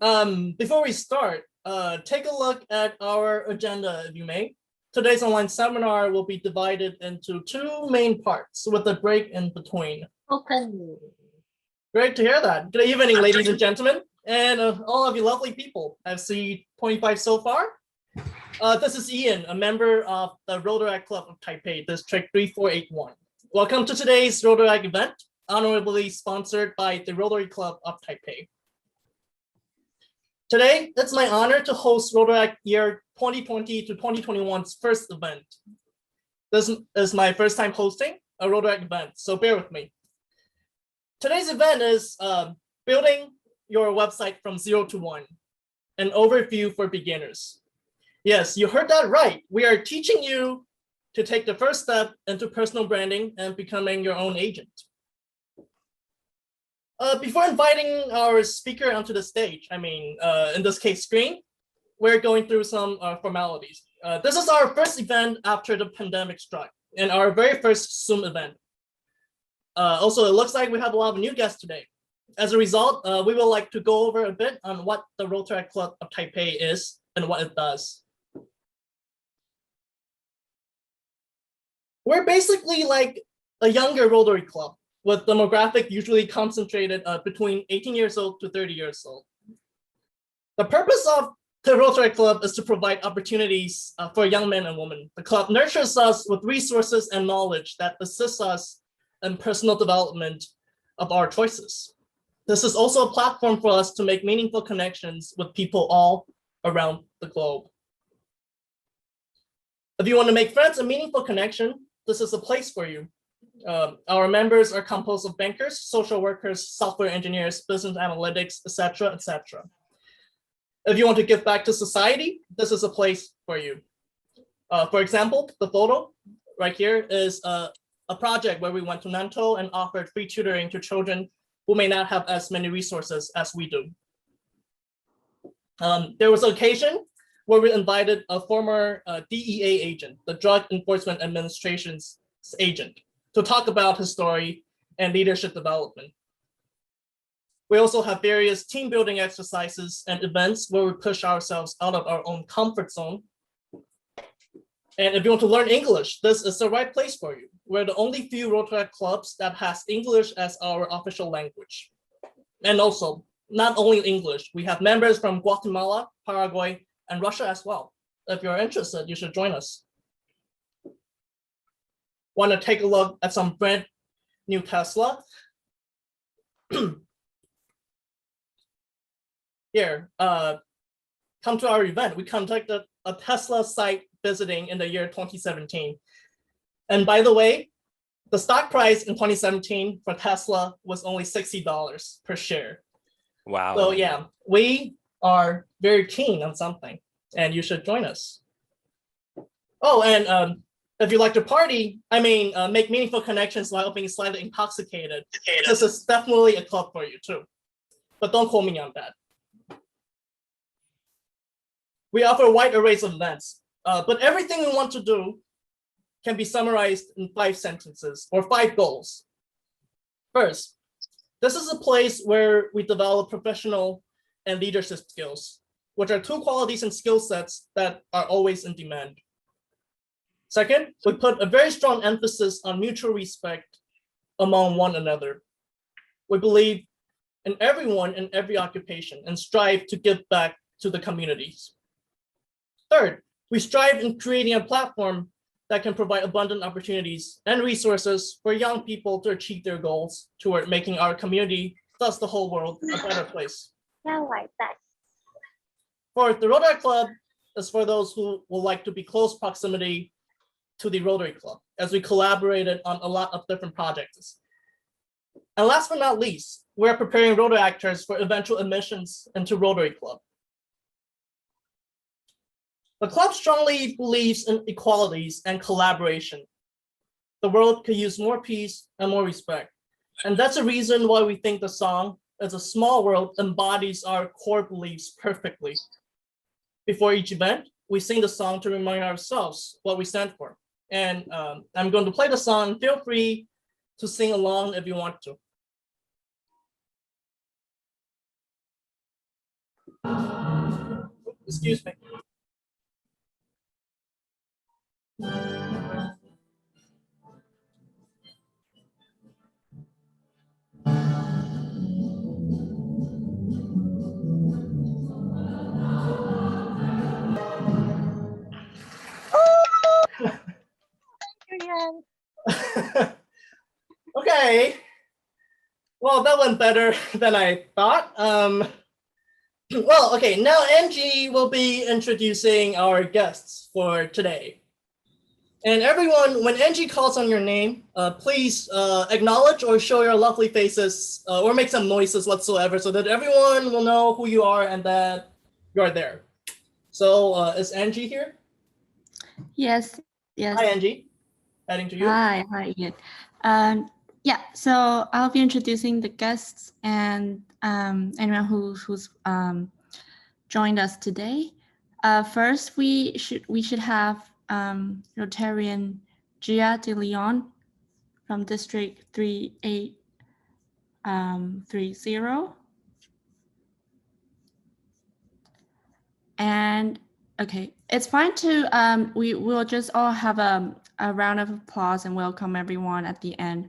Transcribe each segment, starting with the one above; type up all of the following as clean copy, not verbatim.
Before we start, take a look at our agenda, if you may. Today's online seminar will be divided into two main parts with a break in between. Okay. Great to hear that. Good evening, ladies and gentlemen, and all of you lovely people. I've seen 25 so far. This is Ian, a member of the Rotaract Club of Taipei, District 3481. Welcome to today's Rotaract event, honorably sponsored by the Rotary Club of Taipei. Today, it's my honor to host Rotaract year 2020 to 2021's first event. This is my first time hosting a Rotaract event, so bear with me. Today's event is building your website from 0 to 1, an overview for beginners. Yes, you heard that right. We are teaching you to take the first step into personal branding and becoming your own agent. Before inviting our speaker onto the stage, in this case, screen, we're going through some formalities. This is our first event after the pandemic struck and our very first Zoom event. Also, it looks like we have a lot of new guests today. As a result, we would like to go over a bit on what the Rotaract Club of Taipei is and what it does. We're basically like a younger Rotary Club, with demographic usually concentrated between 18 years old to 30 years old. The purpose of the Rotaract Club is to provide opportunities for young men and women. The club nurtures us with resources and knowledge that assists us in personal development of our choices. This is also a platform for us to make meaningful connections with people all around the globe. If you want to make friends and meaningful connection, this is a place for you. Our members are composed of bankers, social workers, software engineers, business analytics, etc., etc. If you want to give back to society, this is a place for you. For example, the photo right here is a project where we went to Nantou and offered free tutoring to children who may not have as many resources as we do. There was an occasion where we invited a former DEA agent, the Drug Enforcement Administration's agent, to talk about his story and leadership development. We also have various team building exercises and events where we push ourselves out of our own comfort zone. And if you want to learn English, this is the right place for you. We're the only few Rotaract clubs that has English as our official language. And also, not only English, we have members from Guatemala, Paraguay, and Russia as well. If you're interested, you should join us. Want to take a look at some brand new Tesla? Here, come to our event. We conducted a Tesla site visiting in the year 2017. And by the way, the stock price in 2017 for Tesla was only $60 per share. Wow. So yeah, we are very keen on something and you should join us. Oh, and if you like to party, make meaningful connections while being slightly intoxicated, this is definitely a club for you too. But don't quote me on that. We offer a wide array of events, but everything we want to do can be summarized in 5 sentences or 5 goals. First, this is a place where we develop professional and leadership skills, which are 2 qualities and skill sets that are always in demand. Second, we put a very strong emphasis on mutual respect among one another. We believe in everyone in every occupation and strive to give back to the communities. Third, we strive in creating a platform that can provide abundant opportunities and resources for young people to achieve their goals toward making our community, thus the whole world, a better place. Like that. Fourth, the Rotaract Club is for those who would like to be close proximity to the Rotary Club, as we collaborated on a lot of different projects. And last but not least, we're preparing Rotary actors for eventual admissions into Rotary Club. The club strongly believes in equalities and collaboration. The world could use more peace and more respect. And that's the reason why we think the song, "It's a Small World," embodies our core beliefs perfectly. Before each event, we sing the song to remind ourselves what we stand for. And I'm going to play the song. Feel free to sing along if you want to. Excuse me. Okay. Well, that went better than I thought. Well, okay, now Angie will be introducing our guests for today. And everyone, when Angie calls on your name, please acknowledge or show your lovely faces or make some noises whatsoever so that everyone will know who you are and that you are there. So is Angie here? Yes, yes. Hi, Angie. Heading to you. Hi, Ian. Yeah, so I'll be introducing the guests and anyone who's joined us today. First, we should have Rotarian Gia de Leon from District 3830. And okay, it's fine to we will just all have a round of applause and welcome everyone at the end.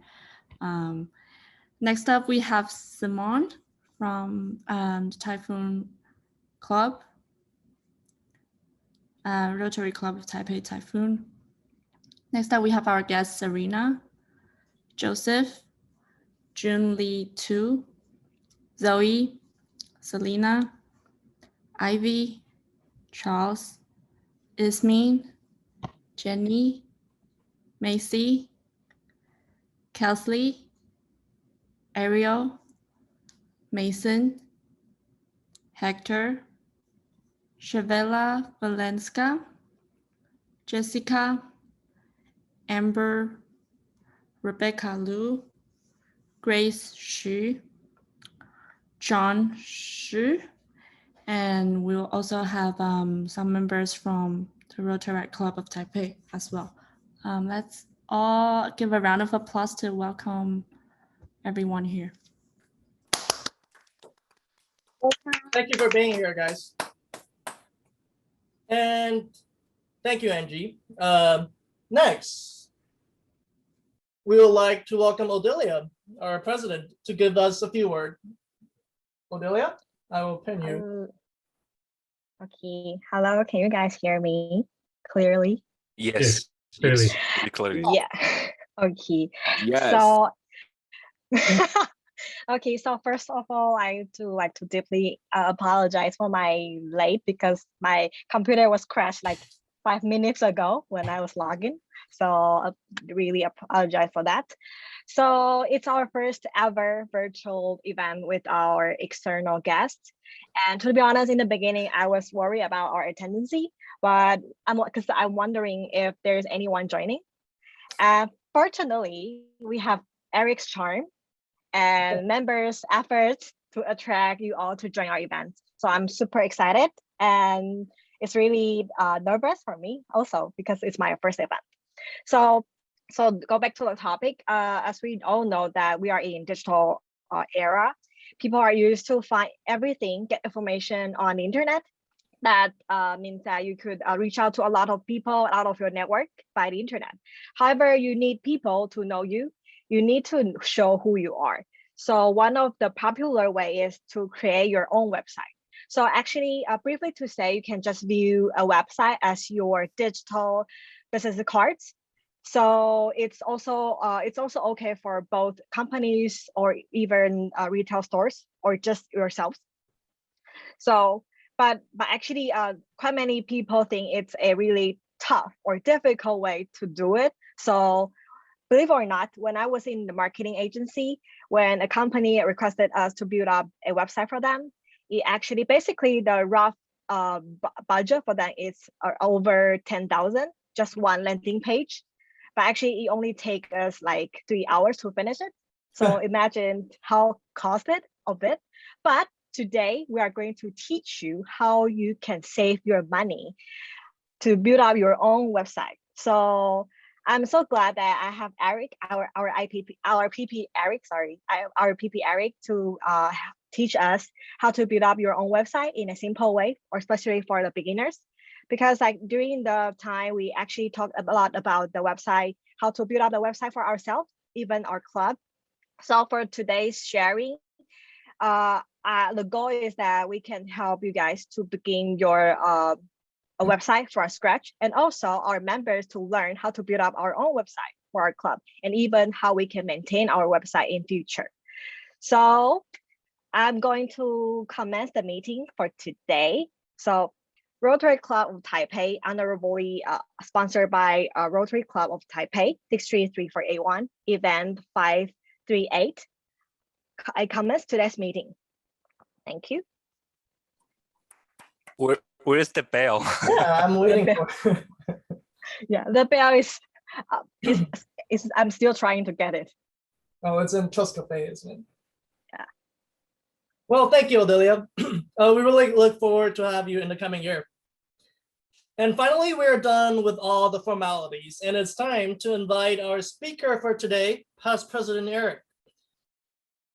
Next up, we have Simone from the Typhoon Club, Rotary Club of Taipei Typhoon. Next up, we have our guests, Serena, Joseph, Jun Lee Tu, Zoe, Selena, Ivy, Charles, Ismeen, Jenny, Macy, Kelsley, Ariel, Mason, Hector, Shavella Valenska, Jessica, Amber, Rebecca Liu, Grace Xu, John Xu, and we'll also have some members from the Rotaract Club of Taipei as well. Let's all give a round of applause to welcome everyone here. Thank you for being here, guys. And thank you, Angie. Next, we would like to welcome Odelia, our president, to give us a few words. Odelia, I will pin you. Okay. Hello, can you guys hear me clearly? Yes. Clearly. Pretty clearly. Yeah. Okay. Yes. So okay, so first of all, I do like to deeply apologize for my late because my computer was crashed like 5 minutes ago when I was logging. So I really apologize for that. So it's our first ever virtual event with our external guests. And to be honest, in the beginning, I was worried about our attendance, but I'm wondering if there's anyone joining. Fortunately, we have Eric's charm and members' efforts to attract you all to join our event. So I'm super excited, and it's really nervous for me also because it's my first event. So go back to the topic. As we all know that we are in digital era, people are used to find everything, get information on the internet. That means that you could reach out to a lot of people out of your network by the internet. However, you need people to know you. You need to show who you are. So one of the popular way is to create your own website. So actually, briefly to say, you can just view a website as your digital business cards. So it's also okay for both companies or even retail stores or just yourselves. So, but actually, quite many people think it's a really tough or difficult way to do it. So believe it or not, when I was in the marketing agency, when a company requested us to build up a website for them, it actually basically the rough budget for that is over 10,000, just one landing page. But actually, it only takes us like 3 hours to finish it. So imagine how costed of it. But today, we are going to teach you how you can save your money to build up your own website. So I'm so glad that I have Eric, our PP Eric, our PP Eric to teach us how to build up your own website in a simple way, or especially for the beginners. Because like during the time, we actually talked a lot about the website, how to build up the website for ourselves, even our club. So for today's sharing, the goal is that we can help you guys to begin your a website from scratch, and also our members to learn how to build up our own website for our club, and even how we can maintain our website in future. So I'm going to commence the meeting for today. So Rotary Club of Taipei, honorably sponsored by Rotary Club of Taipei, 633481, event 538. I commence today's meeting. Thank you. Where's the bell? Yeah, I'm waiting for. Yeah, the bell is I'm still trying to get it. Oh, it's in Trust Cafe, isn't it? Yeah. Well, thank you, Odelia. We really look forward to have you in the coming year. And finally, we're done with all the formalities, and it's time to invite our speaker for today, past President Eric.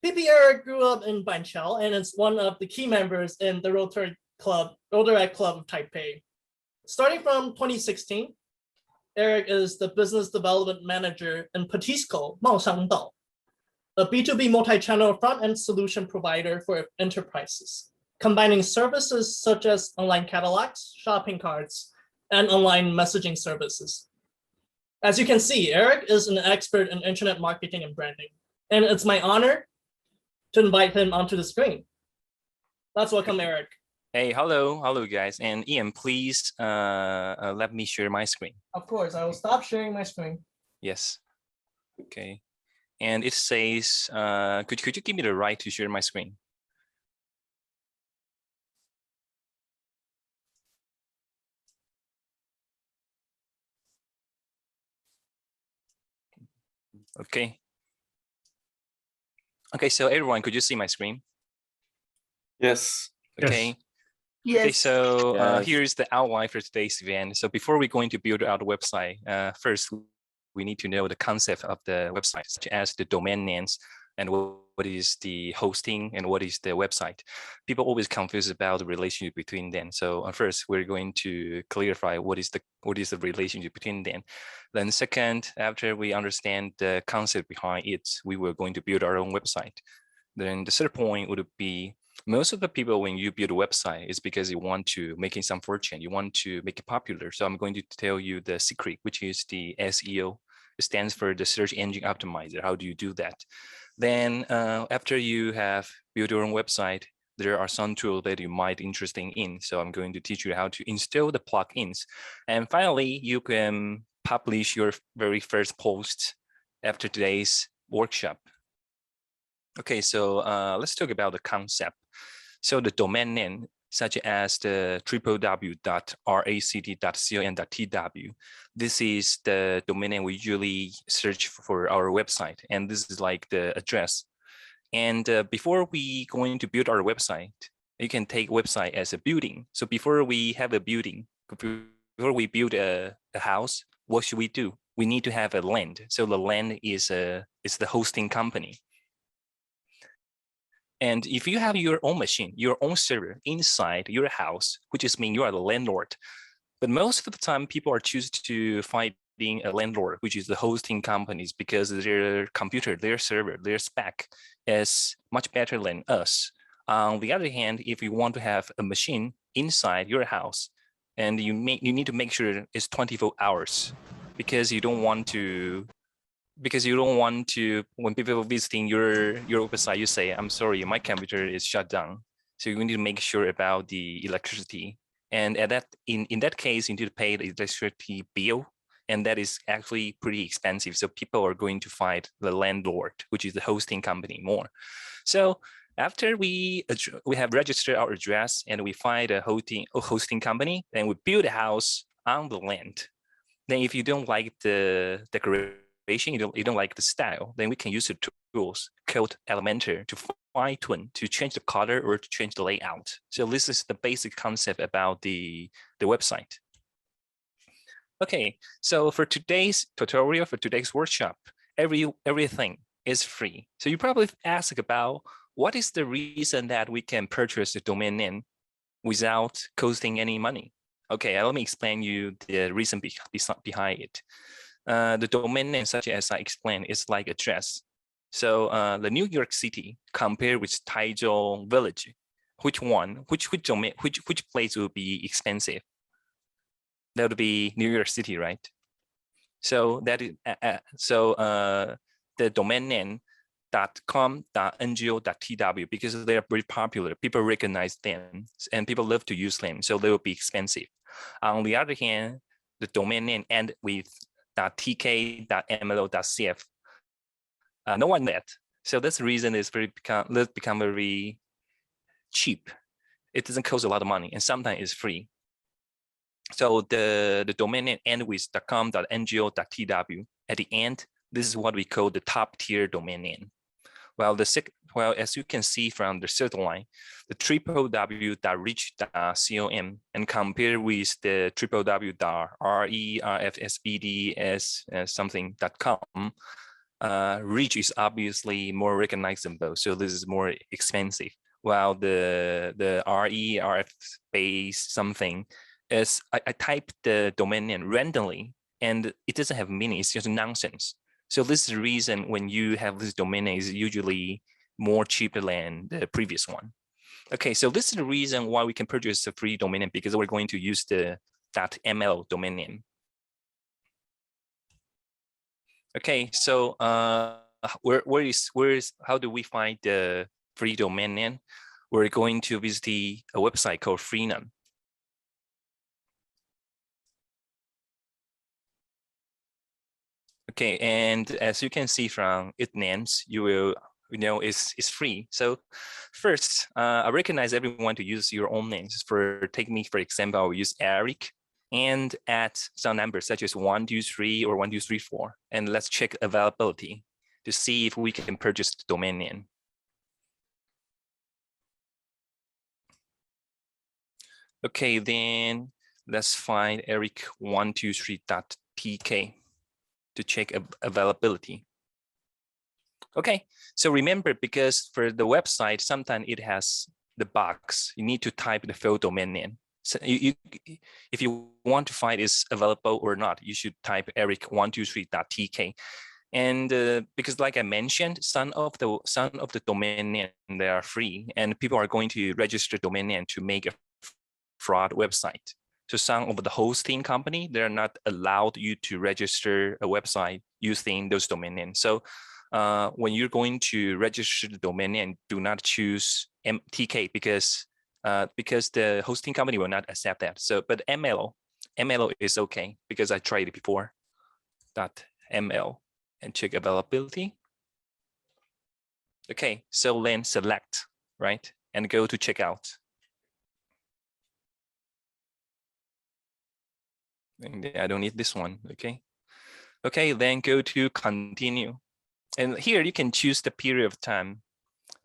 PP Eric grew up in Banqiao and is one of the key members in the Rotaract Club of Taipei. Starting from 2016, Eric is the Business Development Manager in Petisco, Maoshangdao, a B2B multi-channel front-end solution provider for enterprises, combining services such as online catalogs, shopping carts, and online messaging services. As you can see, Eric is an expert in internet marketing and branding, and it's my honor to invite him onto the screen. Let's welcome Eric. Hey, hello guys. And Ian, please let me share my screen. Of course, I will stop sharing my screen. Yes. Okay. And it says, could you give me the right to share my screen? Okay. Okay, so everyone, could you see my screen? Yes. Okay. Yes. Okay, so Yes. here's the outline for today's event. So before we're going to build out the website, first we need to know the concept of the website, such as the domain names and what is the hosting and what is the website. People always confused about the relationship between them. So first, we're going to clarify what is the relationship between them. Then second, after we understand the concept behind it, we were going to build our own website. Then the third point would be, most of the people, when you build a website, is because you want to make some fortune, you want to make it popular. So I'm going to tell you the secret, which is the SEO. It stands for the search engine optimizer. How do you do that? Then after you have built your own website, there are some tools that you might be interested in. So I'm going to teach you how to install the plugins. And finally, you can publish your very first post after today's workshop. Okay, so let's talk about the concept. So the domain name, such as the www.ract.com.tw, this is the domain name we usually search for our website, and this is like the address. And before we going to build our website, you can take website as a building. So before we have a building, before we build a house, what should we do? We need to have a land. So the land is the hosting company. And if you have your own machine, your own server inside your house, which is mean you are the landlord. But most of the time, people are choosing to finding a landlord, which is the hosting companies, because their computer, their server, their spec is much better than us. On the other hand, if you want to have a machine inside your house, and you need to make sure it's 24 hours, because you don't want to. When people are visiting your website, you say, I'm sorry, my computer is shut down. So you need to make sure about the electricity. And in that case, you need to pay the electricity bill. And that is actually pretty expensive. So people are going to find the landlord, which is the hosting company, more. So after we have registered our address and we find a hosting company, then we build a house on the land. Then if you don't like the decoration, you don't like the style, then we can use the tools called Elementor to fine-tune, to change the color or to change the layout. So this is the basic concept about the website. Okay, so for today's tutorial, for today's workshop, everything is free. So you probably ask about what is the reason that we can purchase the domain name without costing any money? Okay, let me explain you the reason behind it. The domain name, such as I explained, is like address. So the New York City compared with Taichung Village, which place will be expensive? That would be New York City, right? So that is the domain name .com, .ngo, .tw, because they are very popular. People recognize them and people love to use them, so they will be expensive. On the other hand, the domain name end with .tk, .mlo, .cf. No one that. So that's the reason it's become very cheap. It doesn't cost a lot of money, and sometimes it's free. So the domain name end with .com, .ngo, .tw. At the end, this is what we call the top tier domain name. Well, as you can see from the third line, the www.reach.com and compare with the www.refsbds something.com, Reach is obviously more recognizable, so this is more expensive. While the ref base something is I type the domain name randomly and it doesn't have meaning, it's just nonsense. So this is the reason when you have this domain name is usually more cheaper than the previous one. Okay, so this is the reason why we can purchase a free domain name, because we're going to use the .ml domain name. Okay, so how do we find the free domain name? We're going to visit a website called Freenom. Okay, and as you can see from its names, it's free. So first, I recognize everyone to use your own names. Take me, for example, I will use Eric and add some numbers such as 1, 2, 3 or 1, 2, 3, 4. And let's check availability to see if we can purchase the domain name. Okay, then let's find eric123.tk to check availability. Okay, so remember, because for the website, sometimes it has the box. You need to type the full domain name. So if you want to find is available or not, you should type eric123.tk. And because, like I mentioned, some of the domain name, they are free, and people are going to register domain name to make a fraud website. So some of the hosting company, they're not allowed you to register a website using those domain names. So when you're going to register the domain name, do not choose TK because the hosting company will not accept that. So, but ML is okay because I tried it before. .ml and check availability. Okay, so then select, right, and go to checkout. And I don't need this one, okay? Okay, then go to continue. And here you can choose the period of time.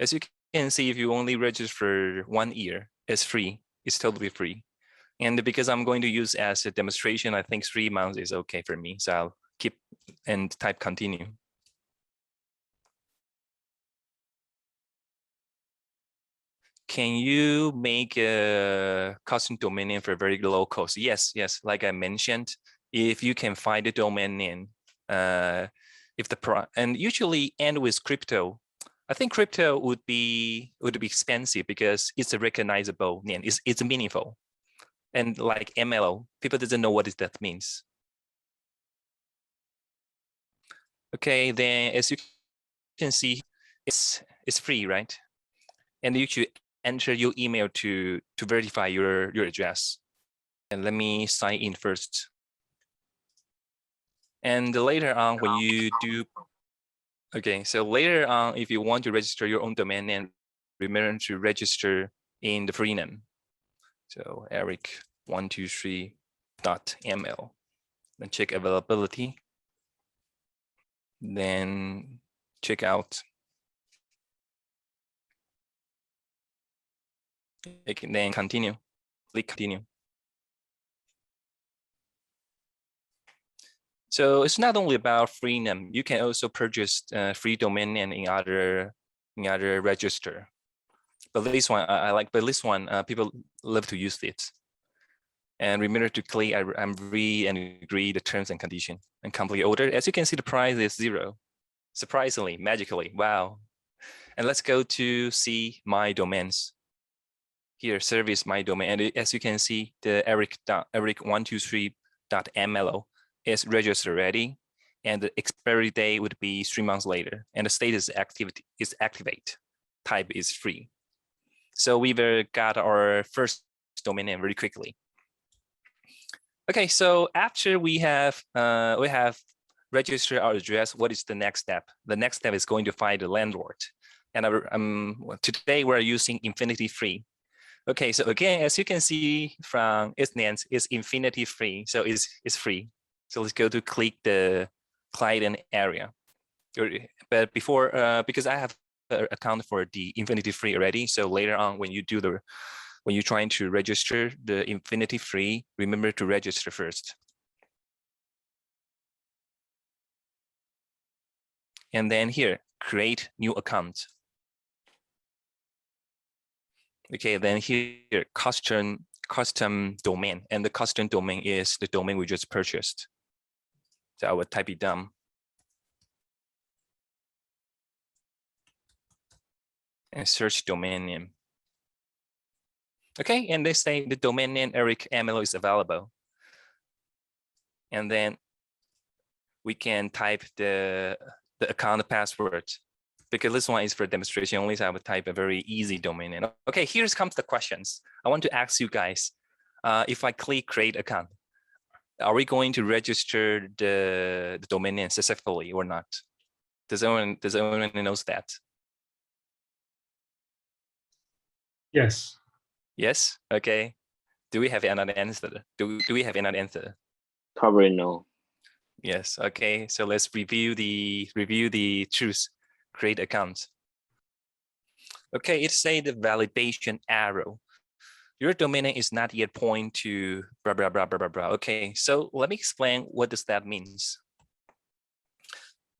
As you can see, if you only register for 1 year, it's free. It's totally free. And because I'm going to use as a demonstration, I think 3 months is okay for me. So I'll keep and type continue. Can you make a custom domain name for very low cost? Yes, like I mentioned, if you can find a domain name, and usually end with crypto. I think crypto would be expensive because it's a recognizable name. It's meaningful. And like MLO, people doesn't know what that means. Okay, then as you can see, it's free, right? And you should enter your email to verify your address. And let me sign in first. And later on, when you do, okay, so later on, if you want to register your own domain name, remember to register in the Freenom. So eric123.ml, then check availability, then check out. Then continue, click continue. So it's not only about Freenom. You can also purchase free domain name in other any other register. But this one I like, but this one people love to use it. And remember to click agree and agree the terms and condition and complete order. As you can see, the price is 0. Surprisingly, magically, wow. And let's go to see my domains. Here, service my domain. And as you can see, the eric123.mlo is registered already. And the expiry date would be 3 months later. And the status activity is activate. Type is free. So we've got our first domain name very quickly. Okay, so after we have registered our address, what is the next step? The next step is going to find the landlord. And today we're using Infinity Free. Okay, so again, as you can see from its name, it's Infinity Free, so it's free. So let's go to click the client area. But before, because I have an account for the Infinity Free already, so later on when you're trying to register the Infinity Free, remember to register first. And then here, create new account. Okay, then here, custom domain, and the custom domain is the domain we just purchased. So I will type it down. And search domain name. Okay, and they say the domain name Eric MLO is available. And then we can type the account password. Because this one is for demonstration only, so I would type a very easy domain name. Okay, here comes the questions. I want to ask you guys, if I click create account, are we going to register the domain name successfully or not? Does anyone knows that? Yes. Yes. Okay. Do we have another answer? Do we have another answer? Probably no. Yes. Okay. So let's review the truth. Create account. Okay. It say the validation arrow. Your domain name is not yet point to blah blah blah blah blah blah. Okay. So let me explain what does that means.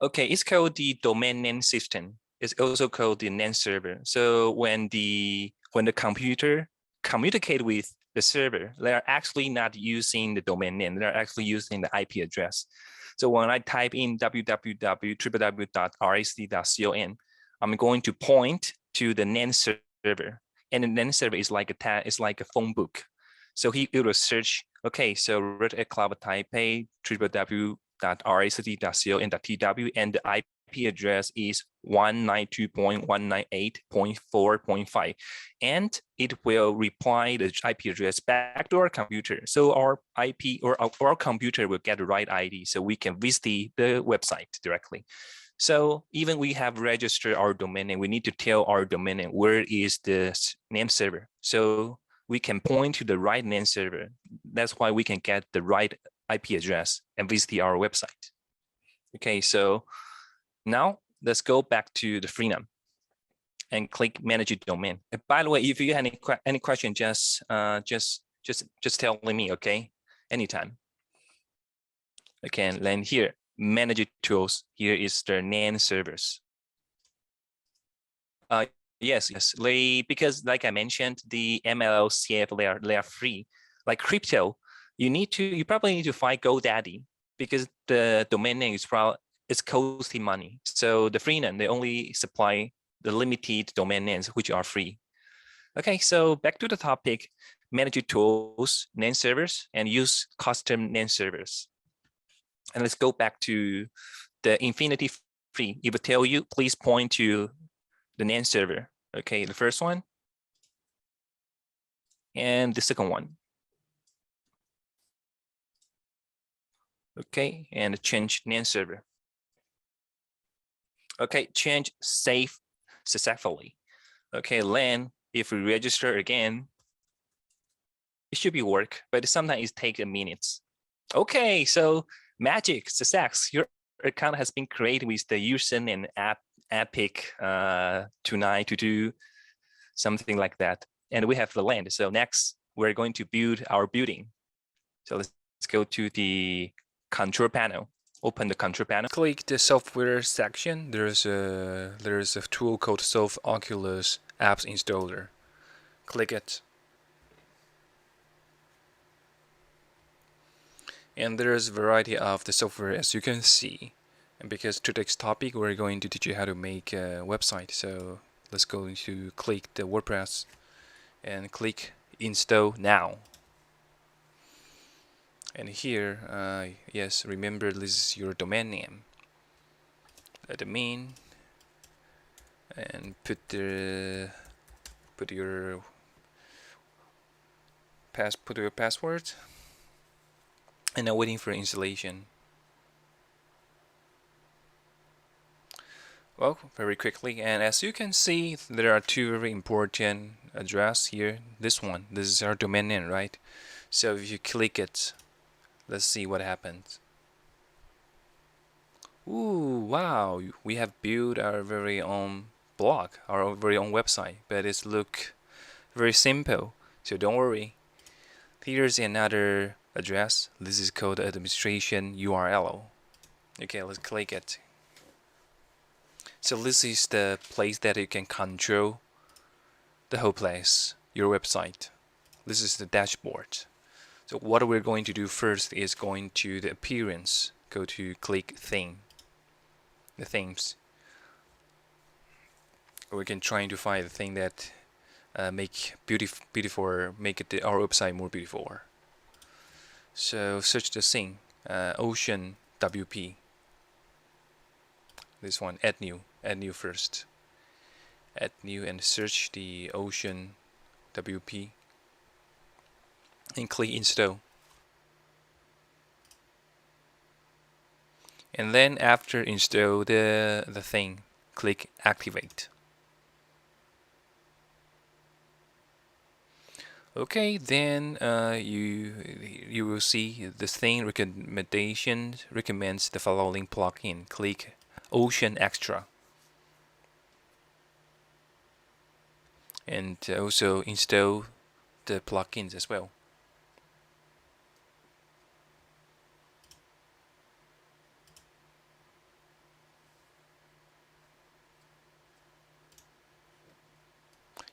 Okay. It's called the domain name system. It's also called the name server. So when the computer communicate with the server, they are actually not using the domain name. They're actually using the IP address. So when I type in www.ract.com, I'm going to point to the name server, and the name server is like a phone book. So it will search. Okay, so Rotaract Cloud Taipei www.ract.com.tw, and the IP address is 192.198.4.5, and it will reply the IP address back to our computer. So our IP or our computer will get the right ID, so we can visit the website directly. So even we have registered our domain name, we need to tell our domain name where is the name server, so we can point to the right name server. That's why we can get the right IP address and visit our website. Okay, so now let's go back to the Freenom and click manage domain. And by the way, if you have any question, just tell me, okay? Anytime. Okay, and then here, manage tools. Here is the name servers. Yes, because like I mentioned, the MLO CF they are free. Like crypto, you probably need to find GoDaddy because the domain name is probably it's costing money. So the Freenom, they only supply the limited domain names which are free. Okay, so back to the topic, manage tools, name servers, and use custom name servers. And let's go back to the Infinity Free. It will tell you, please point to the name server. Okay, the first one and the second one. Okay, and change name server. Okay, change save successfully. Okay, then if we register again, it should be work, but sometimes it takes a minute. Okay, so magic success. Your account has been created with the username and epic 2922, something like that. And we have the land. So next, we're going to build our building. So let's go to the control panel. open the control panel. Click the software section. There's a tool called Soft Oculus Apps Installer. Click it. And there's a variety of the software as you can see. And because today's topic, we're going to teach you how to make a website. So let's go to click the WordPress and click install now. And here, yes, remember this is your domain name. The domain, and put your password, and now waiting for installation. Well, very quickly, and as you can see, there are two very important address here. This is our domain name, right? So if you click it, let's see what happens. Ooh, wow, we have built our very own blog, our very own website, but it's look very simple, so don't worry. Here's another address. This is called administration URL. Okay, let's click it. So this is the place that you can control the whole place, your website. This is the dashboard. So what we're going to do first is going to the appearance. Go to click theme. The themes. We can try to find the thing that make beautiful, make it our website more beautiful. So search the thing, OceanWp. This one, add new first. Add new and search the OceanWp and click install. And then after install the thing, click activate. Okay, then you will see this thing recommends the following plugin. Click Ocean Extra. And also install the plugins as well.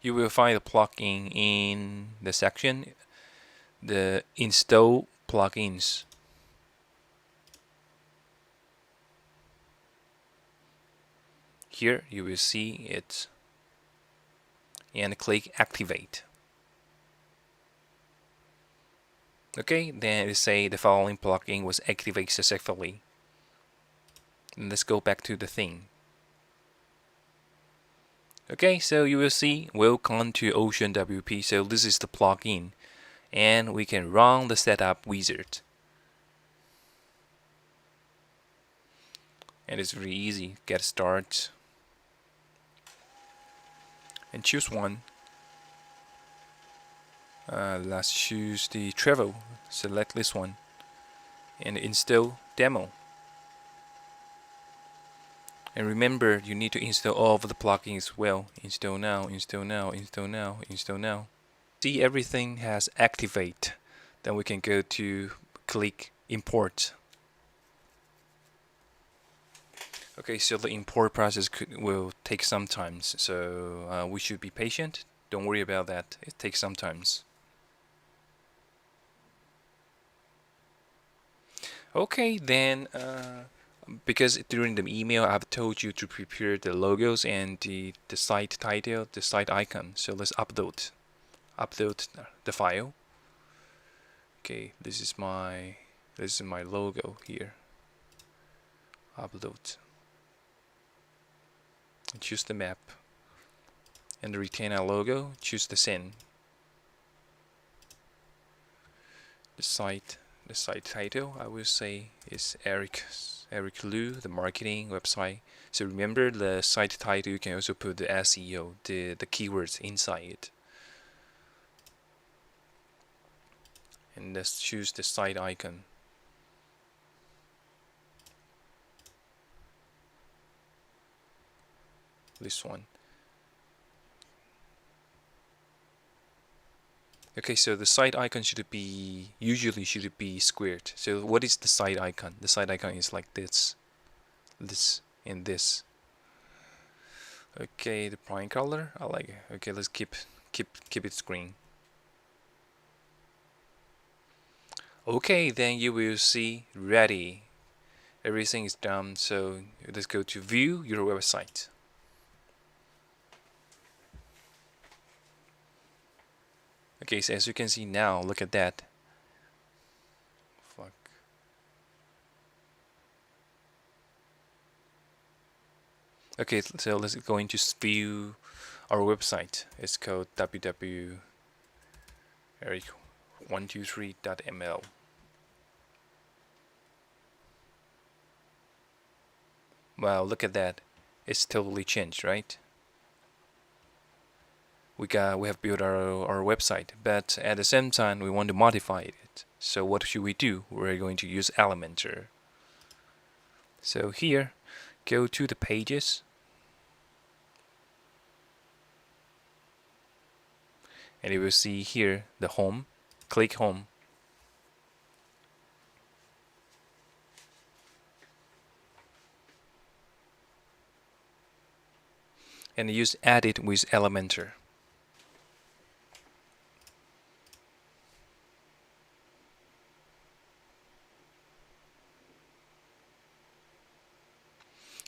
You will find the plugin in the section, the install plugins. Here you will see it and click activate. Okay, then it say the following plugin was activated successfully. And let's go back to the thing. Okay, so you will see welcome to OceanWp. So this is the plugin, and we can run the setup wizard. And it's really easy. Get started and choose one. Let's choose the travel. Select this one and install demo. And remember, you need to install all of the plugins as well. Install now, install now, install now, install now. See, everything has activate. Then we can go to click import. Okay, so the import process will take some time. So we should be patient. Don't worry about that. It takes some time. Okay, then because during the email I've told you to prepare the logos and the site title, the site icon. So let's upload the file. Okay, this is my logo here. Upload. Choose the map and retain our logo. Choose the scene. The site title I will say is Eric Liu, the marketing website. So remember, the site title you can also put the SEO, the keywords inside it. And let's choose the site icon. This one. Okay, so the site icon usually should be squared. So what is the site icon? The site icon is like this, and this. Okay, the prime color, I like it. Okay, let's keep it green. Okay, then you will see ready. Everything is done. So let's go to view your website. Okay, so as you can see now, look at that. Fuck. Okay, so let's go into view our website. It's called www.eric123.ml. Wow, look at that. It's totally changed, right? We have built our website, but at the same time we want to modify it. So what should we do? We're going to use Elementor. So here, go to the pages, and you will see here the home. Click home. And use edit with Elementor.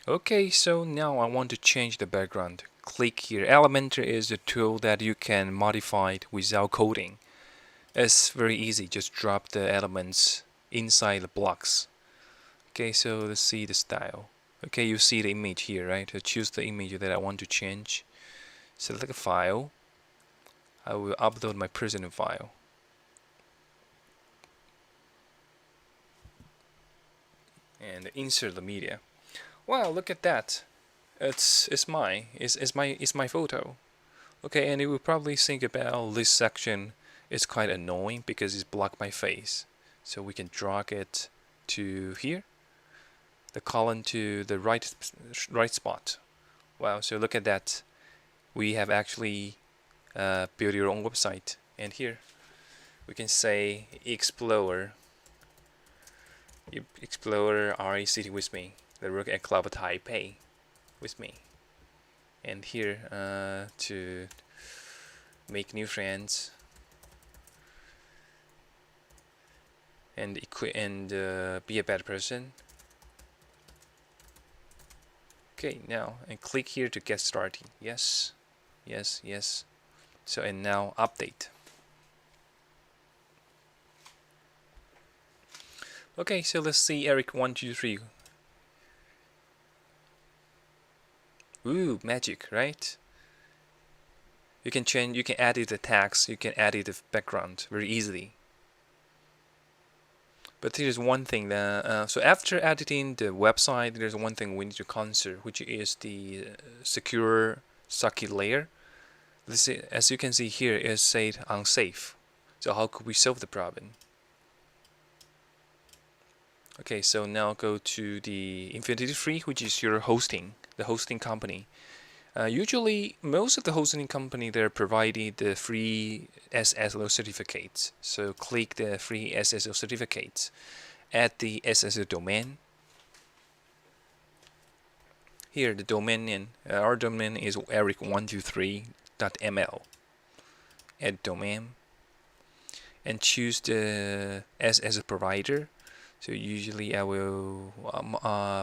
Okay, so now I want to change the background. Click here. Elementor is a tool that you can modify it without coding. It's very easy. Just drop the elements inside the blocks. Okay, so let's see the style. Okay, you see the image here, right? So choose the image that I want to change. Select a file. I will upload my personal file. And insert the media. Wow, look at that. It's my photo. Okay, and you will probably think about this section is quite annoying because it's blocked my face. So we can drag it to here, the column to the right spot. Wow, so look at that. We have actually built your own website, and here we can say explore RA City with me. The work at Club Taipei with me, and here to make new friends and be a better person. Okay, now and click here to get started. Yes. So and now update. Okay, so let's see Eric123. Ooh, magic, right? You can edit the text, you can edit the background very easily. But there's one thing that, so after editing the website, there's one thing we need to consider, which is the secure socket layer. This is, as you can see here, is said unsafe. So how could we solve the problem? Okay, so now go to the Infinity Free, which is your hosting, the hosting company. Usually, most of the hosting company, they're providing the free SSO certificates. So click the free SSO certificates. Add the SSO domain. Here, the domain name, our domain is eric123.ml. Add domain. And choose the SSO provider. So usually I will,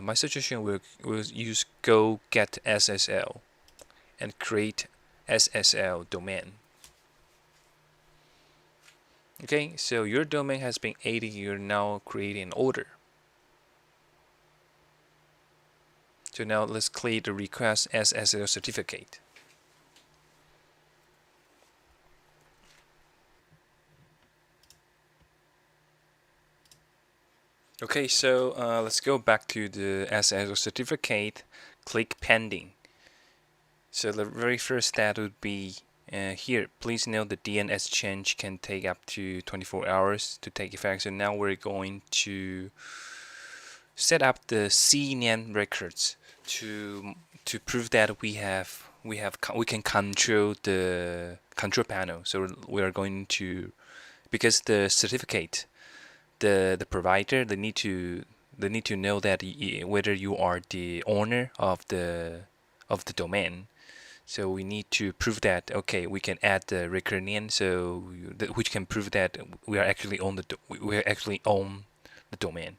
my suggestion will use go get SSL. And create SSL domain. Okay, so your domain has been added. You're now creating an order. So now let's click the request SSL certificate. Okay, so let's go back to the SSL certificate. Click pending. So the very first step would be here. Please note the DNS change can take up to 24 hours to take effect. So now we're going to set up the CNAME records to prove that we have we can control the control panel. So we are going to, because the certificate, the provider, they need to know that whether you are the owner of the domain. So we need to prove that, okay, we can add the record name, so which can prove that we actually own the domain.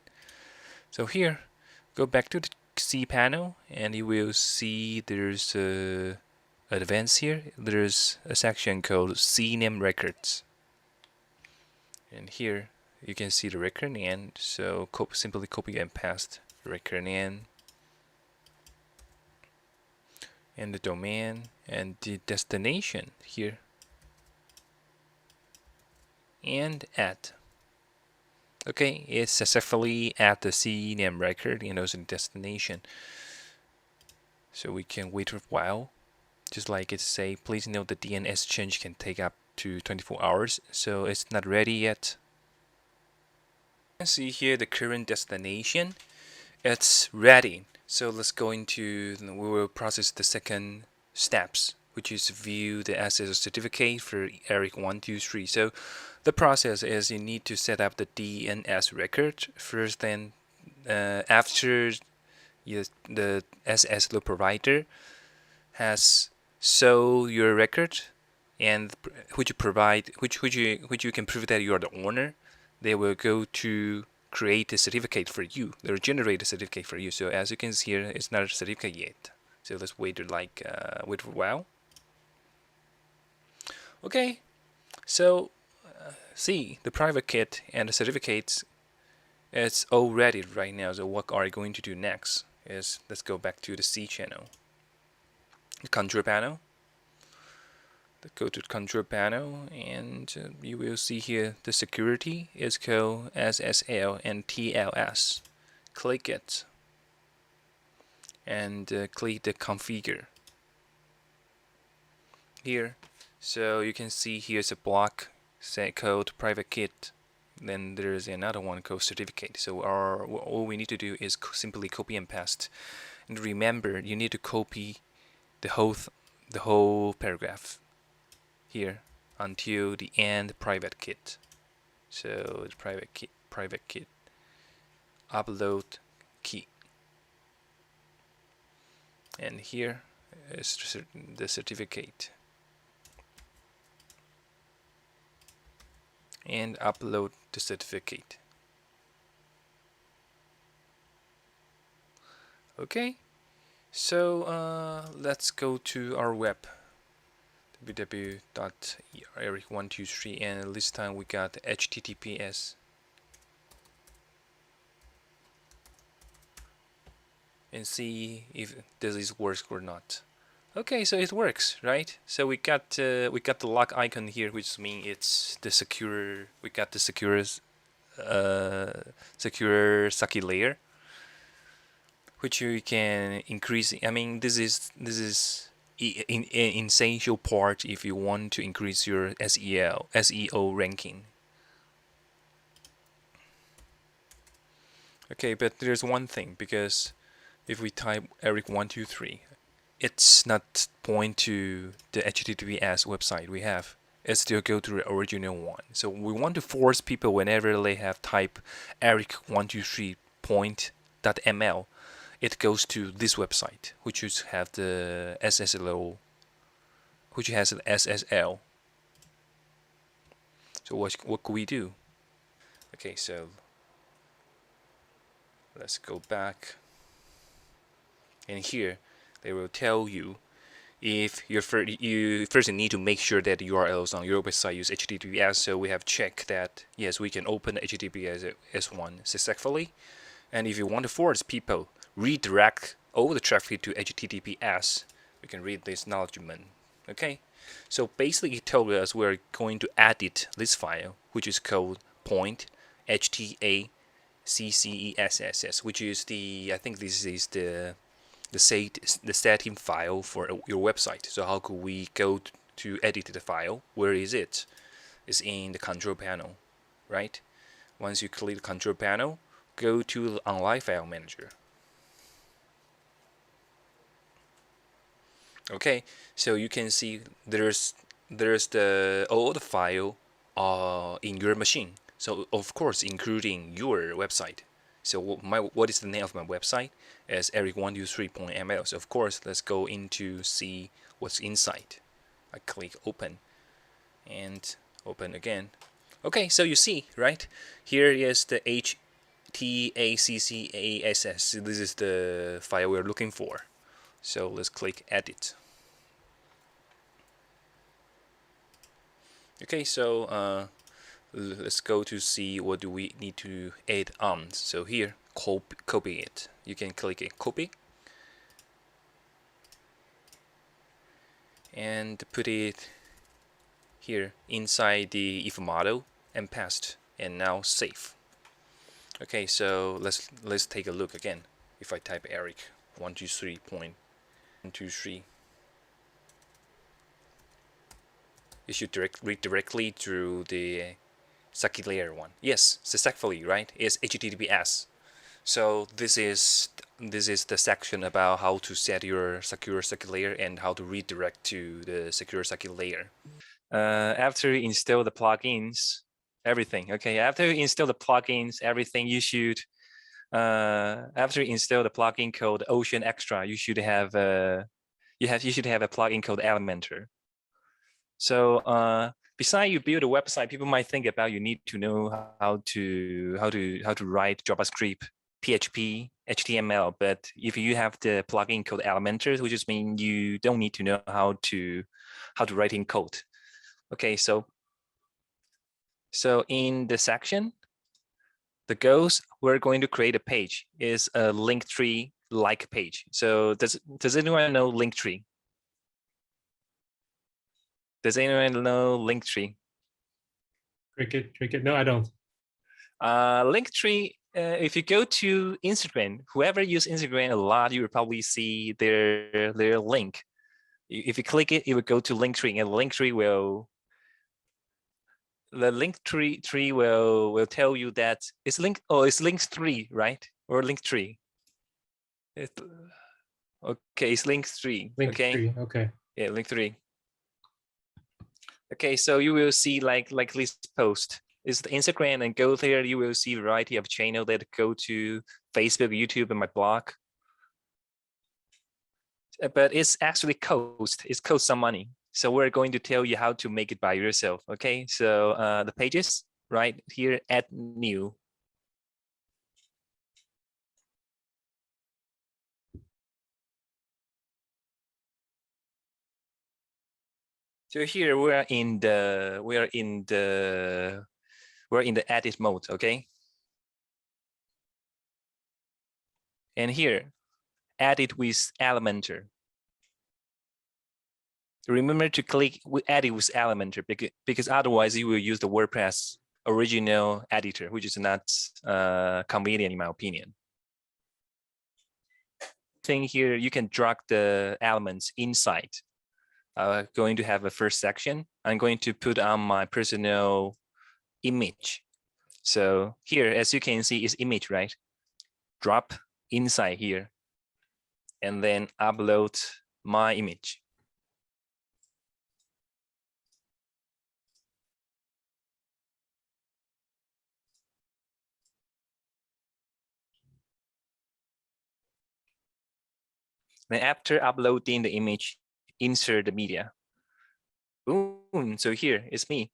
So here, go back to the C panel, and you will see there's advanced here. There's a section called CNAME records, and here you can see the record name. So simply copy and paste record name and the domain and the destination here, and add. Okay, it successfully add the CNAME record and also the destination. So we can wait for a while, just like it say, please note the DNS change can take up to 24 hours, so it's not ready yet. You can see here the current destination, it's ready. So let's go into, we will process the second steps, which is view the SSL certificate for ERIC123. So the process is you need to set up the DNS record first, then after the SSL provider has show your record, and which you can prove that you are the owner, they will go to create a certificate for you. They'll generate a certificate for you. So as you can see here, it's not a certificate yet. So let's wait for a while. Okay, so see the private kit and the certificates. It's all ready right now. So what are you going to do next? Is let's go back to the C channel, the control panel. Go to the control panel, and you will see here the security is called SSL and TLS. Click it and click the configure here. So you can see here's a block called private kit. Then there's another one called certificate. So all we need to do is simply copy and paste. And remember, you need to copy the whole paragraph here until the end private kit. So the private kit upload key, and here is the certificate, and upload the certificate. Okay, so let's go to our web, www.eric123, and this time we got HTTPS, and see if this works or not. Okay, so it works, right? So we got the lock icon here, which means it's the secure. We got the secure Saki layer, which you can increase. I mean, this is an essential part if you want to increase your SEO ranking. Okay, but there's one thing, because if we type ERIC123, it's not point to the HTTPS website we have. It still go to the original one. So we want to force people, whenever they have type eric123.ml, it goes to this website, which is have the SSL, which has an SSL. So what could we do? Okay, so let's go back, and here they will tell you if you first need to make sure that URLs on your website use HTTPS. So we have checked that yes, we can open HTTPS one successfully, and if you want to force people redirect all the traffic to HTTPS, we can read this acknowledgement. Okay, so basically it told us we're going to edit this file, which is called point HTACCESS, which is I think this is the setting file for your website. So how could we go to edit the file? Where is it? It's in the control panel, right? Once you click the control panel, go to the online file manager. Okay, so you can see there's the old file in your machine. So of course, including your website. So what is the name of my website? As eric123.ml. So of course, let's go into see what's inside. I click open and open again. Okay, so you see, right? Here is the HTACCASS. This is the file we're looking for. So let's click edit. Okay, so let's go to see what do we need to add on. So here, copy it. You can click it, copy, and put it here inside the if model and paste, and now save. Okay, so let's take a look again. If I type Eric 123.123, it should read directly to the second layer one. Yes, successfully, right? It's HTTPS. So this is the section about how to set your secure second layer and how to redirect to the secure second layer. After you install the plugins, everything. Okay, after you install the plugins, everything you should. After you install the plugin called Ocean Extra, you should have you should have a plugin called Elementor. So besides you build a website, people might think about you need to know how to write JavaScript, PHP, HTML. But if you have the plugin called Elementor, which just means you don't need to know how to write in code. Okay, so in the section, the goals, we're going to create a page is a Linktree like page. So does anyone know Linktree? Does anyone know Linktree? Cricket. No, I don't. Linktree, if you go to Instagram, whoever uses Instagram a lot, you will probably see their link. If you click it, it will go to Linktree, and Linktree will will tell you that it's Linktree, right? Or Linktree. Okay, it's Linktree. Okay. Okay. Yeah, Linktree. Okay, so you will see like this post. It's the Instagram, and go there. You will see a variety of channels that go to Facebook, YouTube, and my blog. But it's actually cost. It costs some money. So we're going to tell you how to make it by yourself. Okay, so the pages right here, add new. So here we're in the edit mode. Okay, and here edit with Elementor. Remember to click edit with Elementor because otherwise you will use the WordPress original editor, which is not convenient in my opinion. Thing here, you can drag the elements inside. Going to have a first section. I'm going to put on my personal image. So here, as you can see, is image, right? Drop inside here, and then upload my image. Then after uploading the image, insert the media. Boom, so here it's me.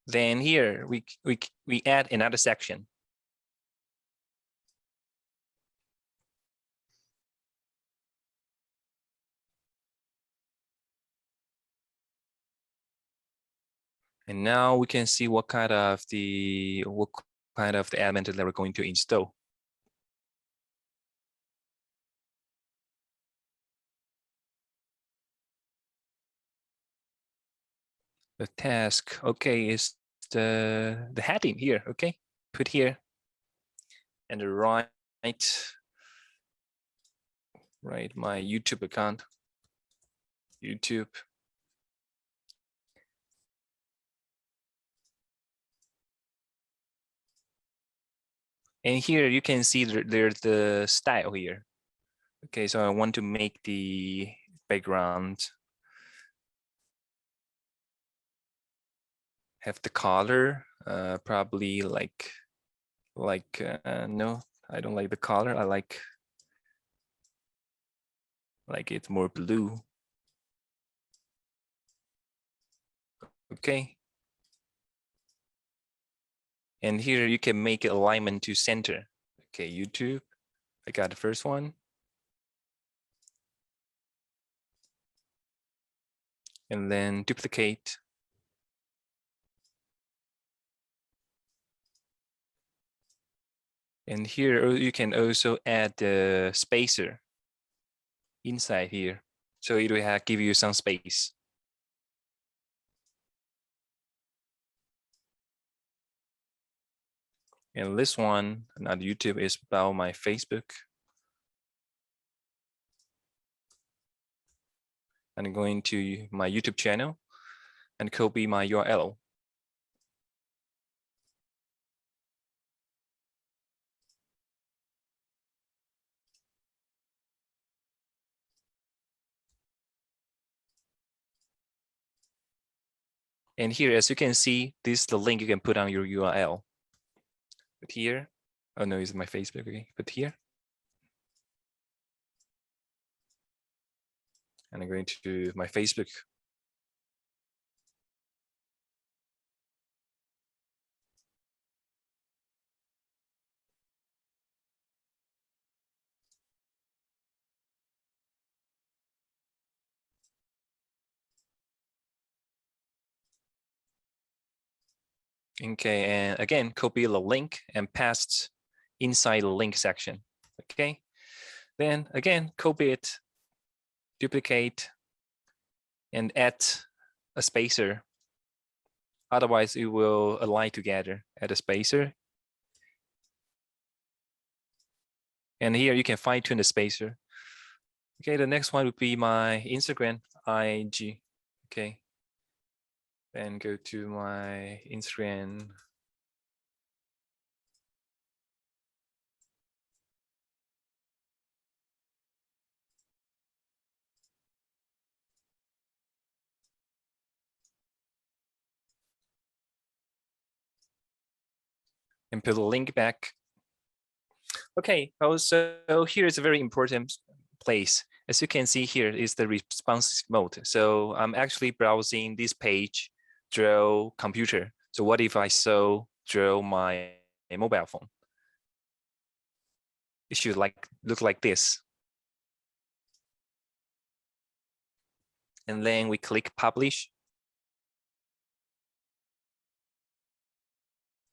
Then here we add another section. And now we can see what kind of the element that we're going to install. The task, okay, is the heading here. Okay, put here, and the right right? My YouTube account, YouTube. And here you can see there's the style here. Okay, so I want to make the background have the color, probably like no, I don't like the color. I like it more blue. Okay. And here you can make alignment to center. Okay, YouTube. I got the first one. And then duplicate. And here you can also add the spacer inside here. So it will give you some space. And this one, not YouTube, is about my Facebook. I'm going to my YouTube channel and copy my URL. And here, as you can see, this is the link you can put on your URL. But here, oh no, it's my Facebook, okay, but here. And I'm going to do my Facebook. Okay, and again, copy the link and paste inside the link section. Okay, then again, copy it, duplicate, and add a spacer. Otherwise, it will align together. Add a spacer. And here you can fine tune the spacer. Okay, the next one would be my Instagram, IG. Okay, then go to my Instagram. And put a link back. Okay, also here is a very important place. As you can see here is the responsive mode. So I'm actually browsing this page through computer. So what if I saw through my mobile phone? It should look like this. And then we click publish.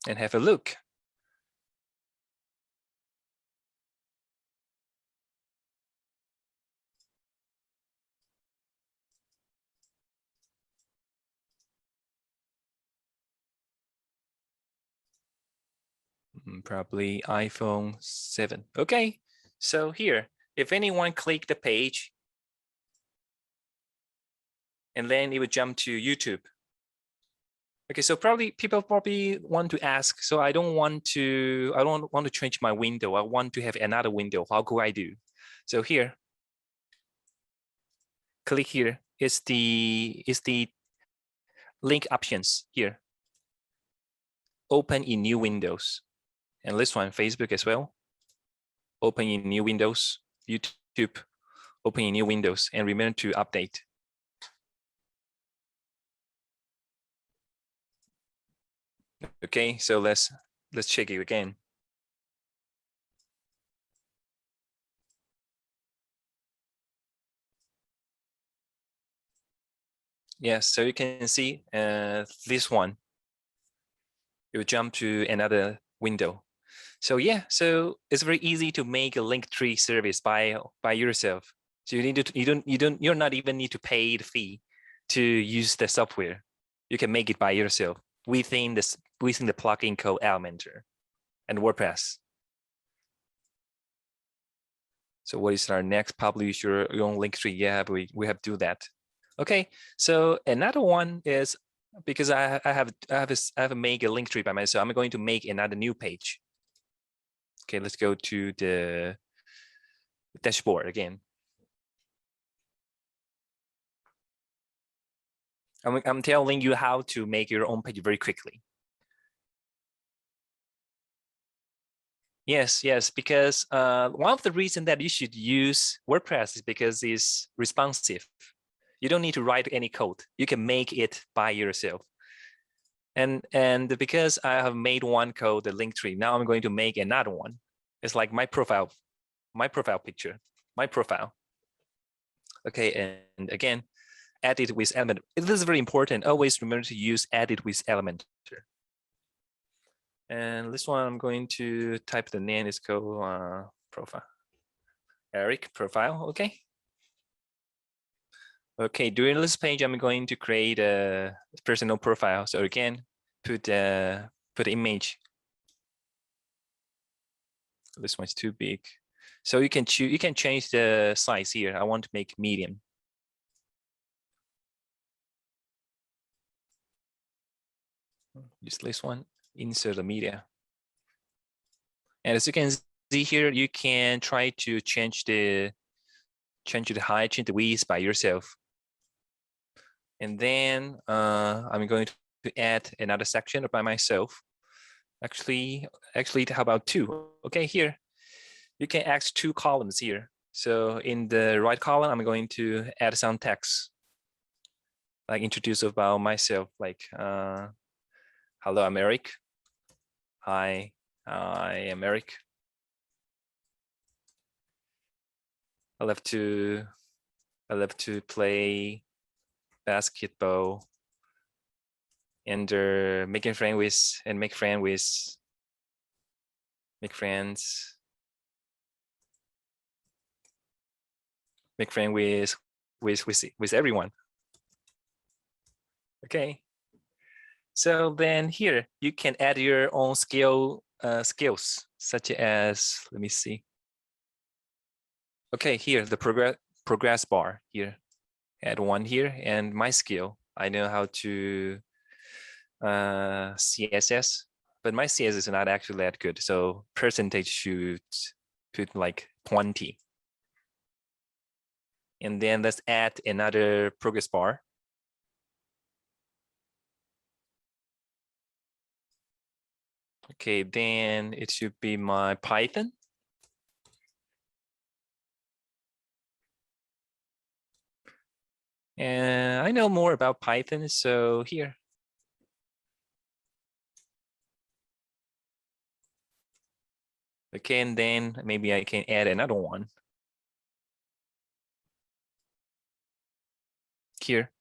And have a look. Probably iPhone 7. Okay, so here, if anyone click the page, and then it would jump to YouTube. Okay, so people want to ask, so I don't want to change my window. I want to have another window. How could I do? So here, click here. It's the link options here. Open in new windows. And this one, Facebook as well. Open in new windows. YouTube, open in new windows, and remember to update. Okay, so let's check it again. Yes, so you can see this one. It will jump to another window. So yeah, so it's very easy to make a Linktree service by yourself. So you're not even need to pay the fee to use the software. You can make it by yourself within the plugin called Elementor and WordPress. So what is our next? Publish your own link tree. Yeah, we have to do that. Okay, so another one is because I have make a link tree by myself. I'm going to make another new page. Okay, let's go to the dashboard again. I'm telling you how to make your own page very quickly. Yes, because one of the reasons that you should use WordPress is because it's responsive. You don't need to write any code. You can make it by yourself. And because I have made one code, the link tree, now I'm going to make another one. It's like my profile picture, my profile. Okay, and again, edit with Elementor. This is very important. Always remember to use edit with Elementor. And this one, I'm going to type the name. It's called profile. Eric profile. Okay. Okay. During this page, I'm going to create a personal profile. So again, put image. This one's too big. So you can choose. You can change the size here. I want to make medium. Just this one. Insert the media. And as you can see here, you can try to change the height, change the width by yourself. And then I'm going to add another section by myself. Actually, how about two? Okay, here you can add 2 columns here. So in the right column, I'm going to add some text, like introduce about myself, like hello, I'm Eric. Hi, I am Eric. I love to play basketball and make friends with everyone. Okay, so then here you can add your own skills, such as, let me see. Okay, here the progress bar here, add one here, and my skill. I know how to CSS, but my CSS is not actually that good. So percentage should put like 20. And then let's add another progress bar. Okay, then it should be my Python. And I know more about Python, so here. Okay, and then maybe I can add another one. Here.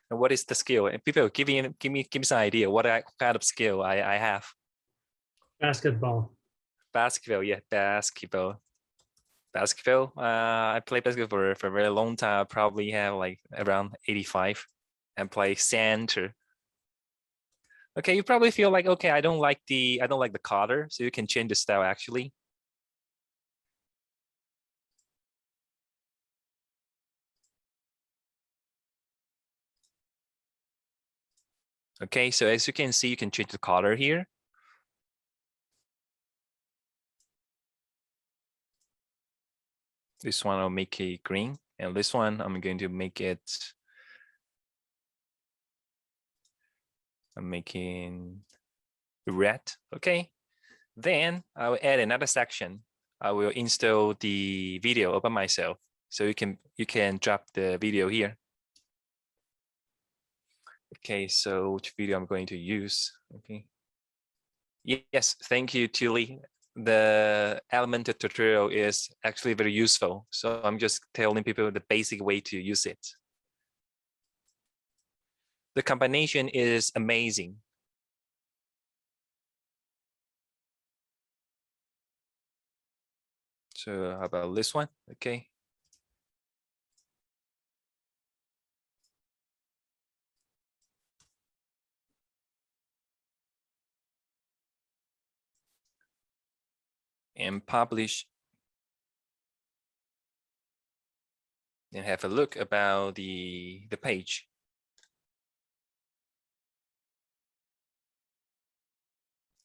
And what is the skill? And people give me some idea what kind of skill I have. Basketball. Basketball, yeah, basketball. I play basketball for a very long time. I probably have like around 85 and play center. Okay, you probably feel like, okay, I don't like the color, so you can change the style actually. Okay, so as you can see, you can change the color here. This one I'll make it green, and this one I'm going to make it. I'm making red. Okay, then I will add another section. I will install the video by myself, so you can drop the video here. Okay, so which video I'm going to use? Okay. Yes, thank you, Tilly. The Elementor tutorial is actually very useful. So I'm just telling people the basic way to use it. The combination is amazing. So how about this one? Okay. And publish. and have a look about the page.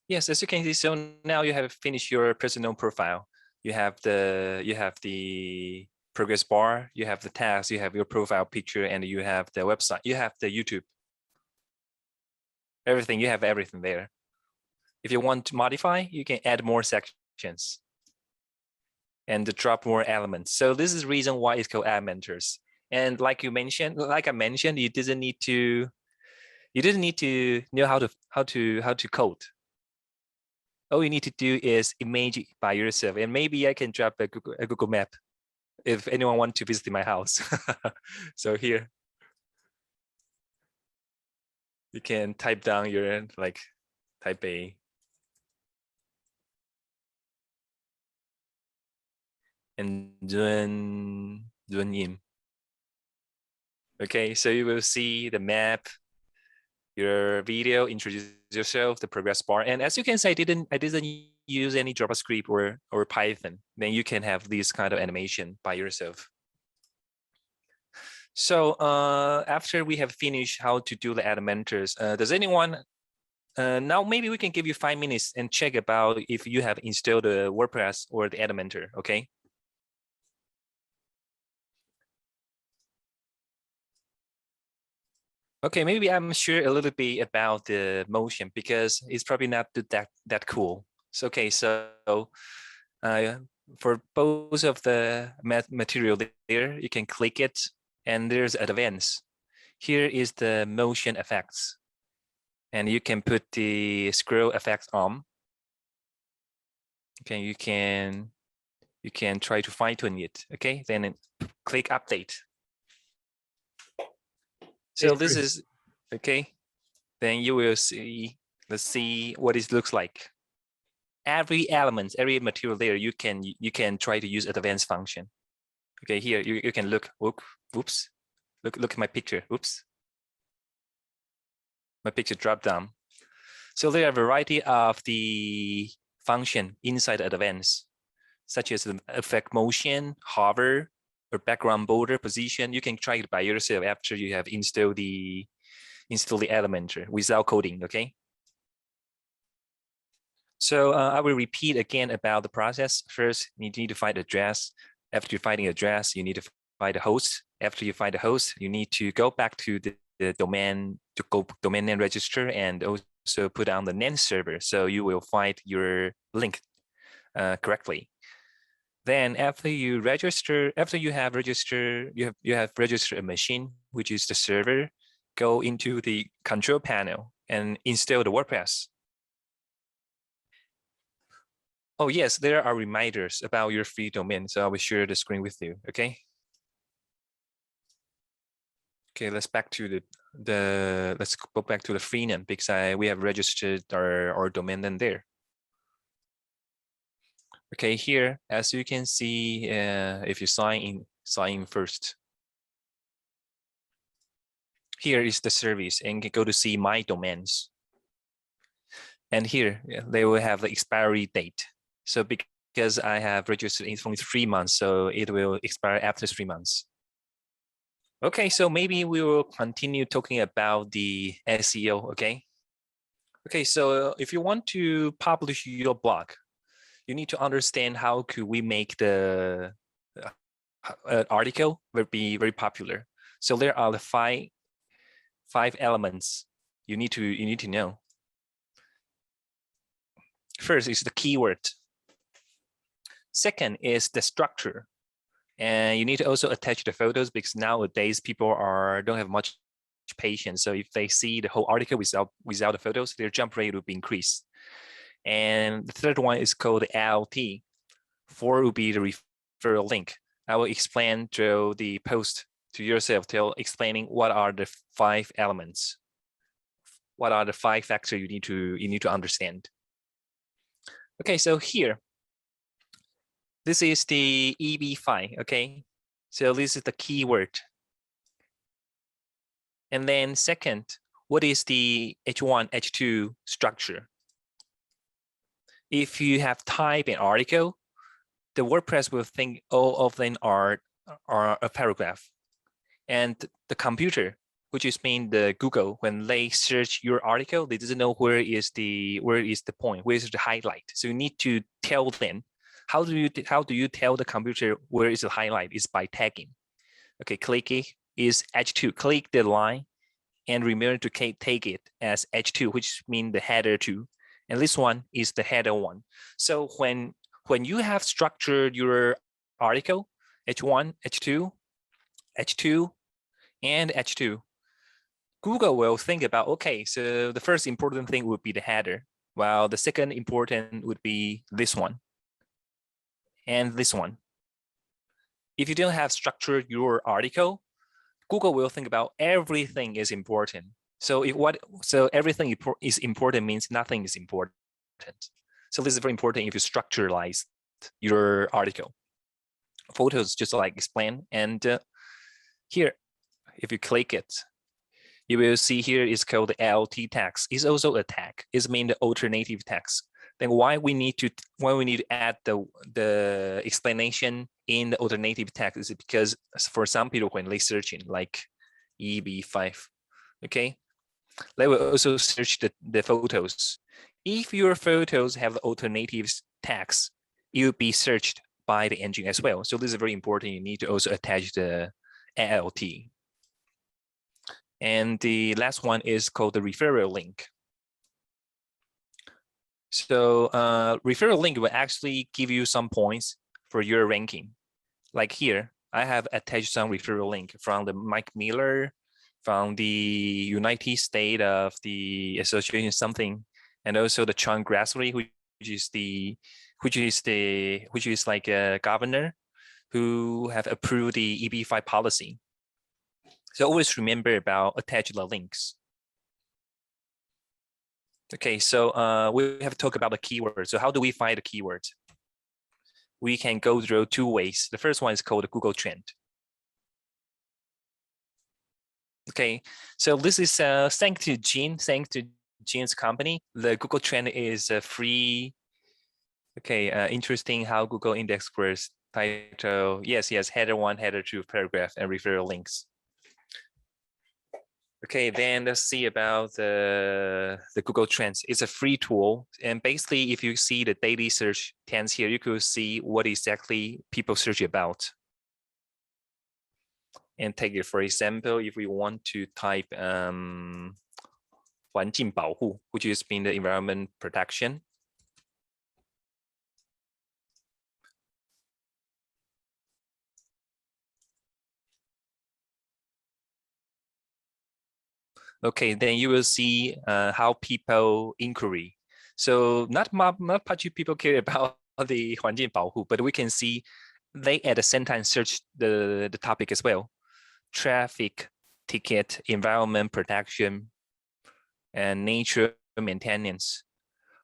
Yes, as you can see, so now you have finished your personal profile. You have the progress bar, you have the tags, you have your profile picture, and you have the website, you have the YouTube. Everything, you have everything there. If you want to modify, you can add more sections and drop more elements. So this is the reason why it's called Elementors. And like I mentioned, you didn't need to know how to code. All you need to do is image it by yourself. And maybe I can drop a Google map if anyone wants to visit my house. So here, you can type down your like Taipei. And zoom in. Okay, so you will see the map, your video, introduce yourself, the progress bar. And as you can see, I didn't use any JavaScript or Python. Then you can have this kind of animation by yourself. So after we have finished how to do the Elementors, does anyone, now maybe we can give you 5 minutes and check about if you have installed the WordPress or the Elementor, okay? Okay, maybe I'm sure a little bit about the motion because it's probably not that cool. So okay, so for both of the material there, you can click it, and there's advanced. Here is the motion effects, and you can put the scroll effects on. Okay, you can try to fine tune it. Okay, then click update. So this is okay. Then you will see. Let's see what it looks like. Every element, every material there, you can try to use advanced function. Okay, here you can look. Oops, look at my picture. Oops, my picture dropped down. So there are a variety of the function inside advanced, such as the affect motion, hover, or background border position. You can try it by yourself after you have installed the Elementor without coding, okay? So I will repeat again about the process. First, you need to find address. After you find an address, you need to find a host. After you find a host, you need to go back to the domain, to go domain name register, and also put on the name server. So you will find your link correctly. Then after you register, after you have registered, you have registered a machine, which is the server, go into the control panel and install the WordPress. Oh yes, there are reminders about your free domain. So I will share the screen with you, okay? Okay, let's back to let's go back to the free name because we have registered our domain name there. Okay, here, as you can see, if you sign in first. Here is the service, and you can go to see my domains. And here, they will have the expiry date. So because I have registered in only 3 months, so it will expire after 3 months. Okay, so maybe we will continue talking about the SEO, okay? Okay, so if you want to publish your blog, you need to understand how could we make the article will be very popular. So there are the five elements you need to know. First is the keyword. Second is the structure, and you need to also attach the photos because nowadays people don't have much patience. So if they see the whole article without the photos, their jump rate will be increased. And the third one is called LT. 4 will be the referral link. I will explain through the post to yourself, explaining what are the 5 elements. What are the 5 factors you need to understand. Okay, so here, this is the EB5, okay? So this is the keyword. And then second, what is the H1, H2 structure? If you have type an article, the WordPress will think all of them are or a paragraph. And the computer, which is mean the Google, when they search your article, they doesn't know where is the point, where is the highlight. So you need to tell them. How do you tell the computer where is the highlight? Is by tagging. Okay, click it is H2. Click the line and remember to take it as H2, which means the header 2. And this one is the header 1. So when you have structured your article, H1, H2, H2, and H2, Google will think about, okay, so the first important thing would be the header, while the second important would be this one and this one. If you don't have structured your article, Google will think about everything is important. So everything is important means nothing is important. So this is very important if you structuralize your article. Photos just like explain, and here, if you click it, you will see here is called the ALT text. It's also a tag. It's mean the alternative text. Then why we need to add the explanation in the alternative text is because for some people when they searching like EB5, okay, they will also search the photos. If your photos have the alternative text, it will be searched by the engine as well. So this is very important. You need to also attach the ALT. And the last one is called the referral link. So referral link will actually give you some points for your ranking. Like here, I have attached some referral link from the Mike Miller, from the United States of the Association something, and also the John Grassley, which is like a governor who have approved the EB5 policy. So always remember about attach the links. Okay, so we have talked about the keywords. So how do we find the keywords? We can go through 2 ways. The first one is called the Google Trend. Okay, so this is thanks to Gene's company. The Google Trend is a free. Okay, interesting how Google Index Queries title. Yes, header 1, header 2, paragraph, and referral links. Okay, then let's see about the Google Trends. It's a free tool. And basically, if you see the daily search trends here, you could see what exactly people search about. And take it, for example, if we want to type 环境保护, which is mean the environment protection. Okay, then you will see how people inquiry. So not much people care about the 环境保护, but we can see they at the same time search the topic as well. Traffic, ticket, environment protection, and nature maintenance,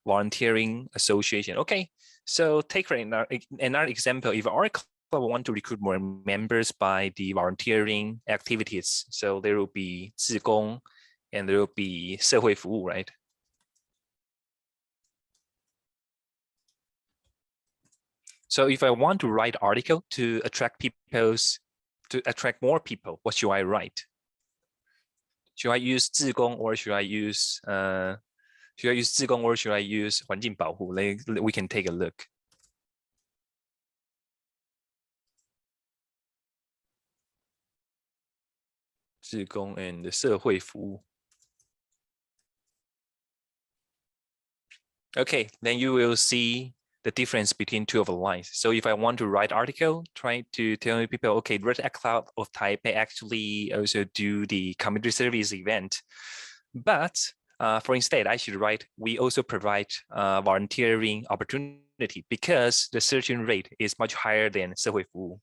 volunteering association. Okay, so take another example. If our club want to recruit more members by the volunteering activities, so there will be 志工, and there will be 社会服务, right? So if I want to write article to attract more people, what should I write? Should I use 志工 or should I use 志工 or should I use 环境保护? We can take a look. 志工 and 社会服务. Okay, then you will see the difference between 2 of the lines. So if I want to write article, try to tell people, okay, Rotaract Club of Taipei actually also do the community service event. But for instead, I should write, we also provide volunteering opportunity because the searching rate is much higher than 社会服务.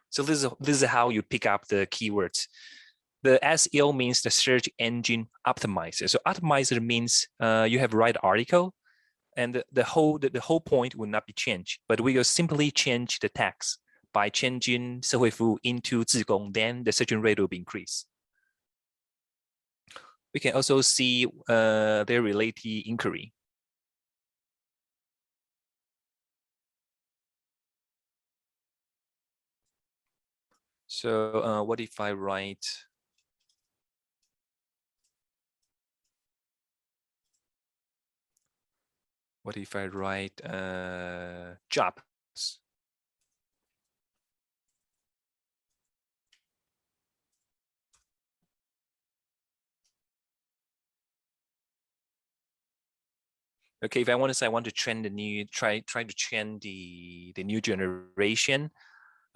So this is how you pick up the keywords. The SEO means the search engine optimizer. So optimizer means you have right article, and the whole point will not be changed, but we will simply change the text by changing 社会服务 into 志工, then the searching rate will be increased. We can also see their related inquiry. So what if I write? What if I write jobs? Okay, if I want to say I want to train the new try to train the new generation.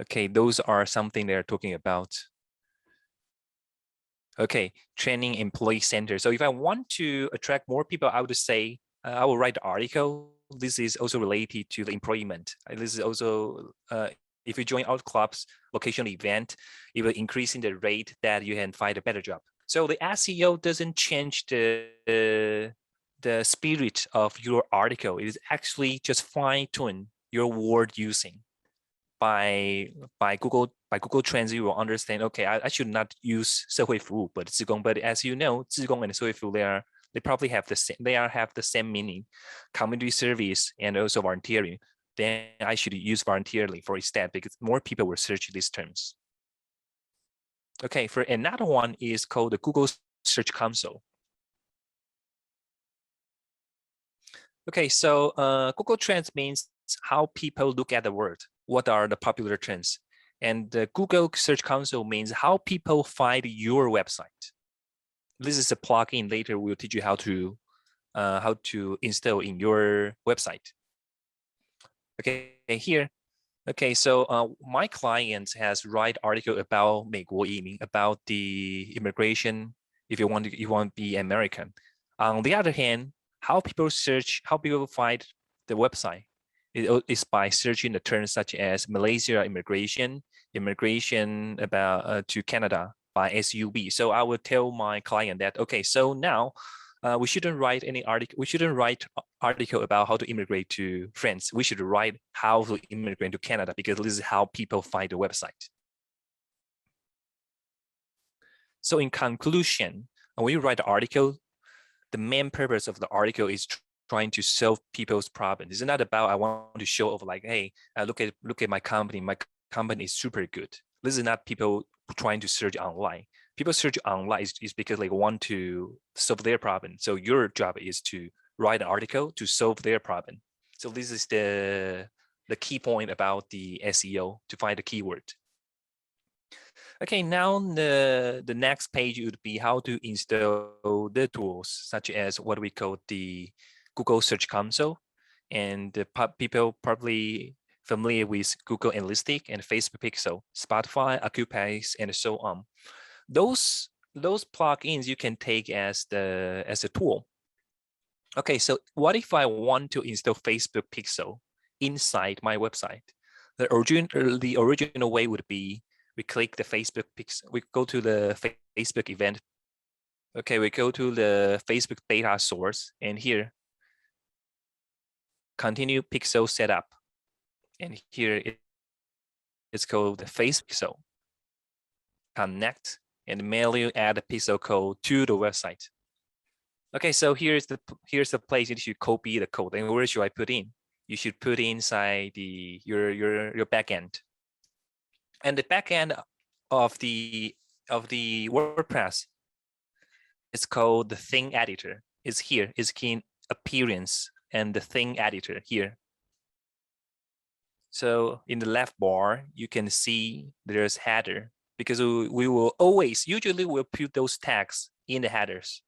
Okay, those are something they're talking about. Okay, training employee center. So if I want to attract more people, I would say I will write the article. This is also related to the employment. This is also if you join our club's vocational event, it will increasing the rate that you can find a better job. So the SEO doesn't change the spirit of your article. It is actually just fine-tune your word using. By Google Trends, you will understand. Okay, I should not use 社会服务, but 志工. But as you know, 志工and 社会服务 they probably have the same. They have the same meaning, community service and also volunteering. Then I should use voluntarily for instead because more people will search these terms. Okay, for another one is called the Google Search Console. Okay, so Google Trends means how people look at the word. What are the popular trends? And the Google Search Console means how people find your website. This is a plugin. Later, we'll teach you how to install in your website. Okay, here. Okay, so my client has write article about 美国移民, about the immigration. If you want to be American. On the other hand, how people find the website is by searching the terms such as Malaysia immigration about to Canada by SUB. So I will tell my client that, okay, so now we shouldn't write any article. We shouldn't write article about how to immigrate to France. We should write how to immigrate to Canada because this is how people find the website. So in conclusion, when you write the article, the main purpose of the article is trying to solve people's problems. It's not about I want to show off like, hey, look at my company. My company is super good. This is not people trying to search online. People search online is because they want to solve their problem. So your job is to write an article to solve their problem. So this is the key point about the SEO, to find the keyword. Okay, now the next page would be how to install the tools such as what we call the Google Search Console, and the people probably familiar with Google Analytics and Facebook Pixel, Spotify, Occupies, and so on. Those plugins you can take as a tool. Okay, so what if I want to install Facebook Pixel inside my website? The original way would be we click the Facebook Pixel. We go to the Facebook event. Okay, we go to the Facebook data source, and here, continue Pixel setup. And here it's called the Facebook Pixel. Connect and manually add the Pixel code to the website. Okay, so here's the place you should copy the code. And where should I put in? You should put inside your backend. And the backend of the WordPress is called the theme editor. It's here. It's in appearance and the theme editor here. So in the left bar, you can see there's header because we will usually we'll put those tags in the headers.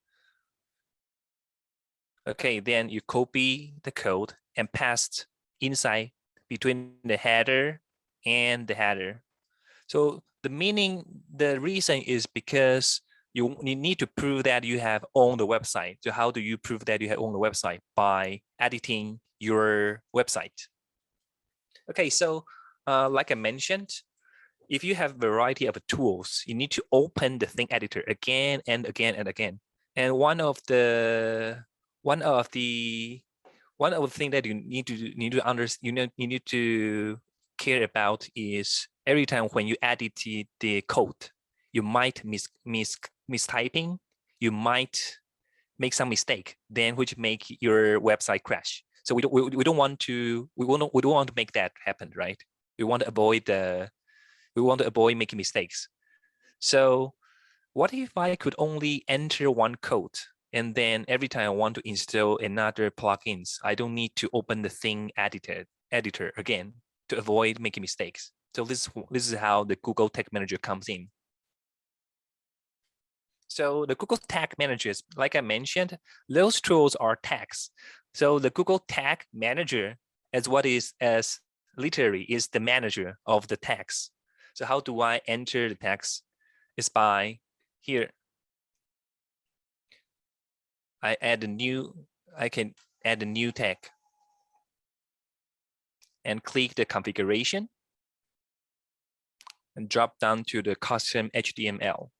Okay, then you copy the code and paste inside between the header and the header. So the reason is because you need to prove that you have owned the website. So how do you prove that you have owned the website? By editing your website. Okay, so like I mentioned, if you have a variety of tools, you need to open the theme editor again and again and again. And one of the thing that you need to care about is every time when you edit the code, you might mistyping, you might make some mistake, then which make your website crash. So we don't want to make that happen, right? We want to avoid We want to avoid making mistakes. So what if I could only enter one code, and then every time I want to install another plugins, I don't need to open the thing editor again to avoid making mistakes. So this is how the Google Tag Manager comes in. So the Google Tag Managers, like I mentioned, those tools are tags. So the Google Tag Manager, as literally is the manager of the tags. So how do I enter the tags? Is by here. I can add a new tag and click the configuration and drop down to the custom HTML.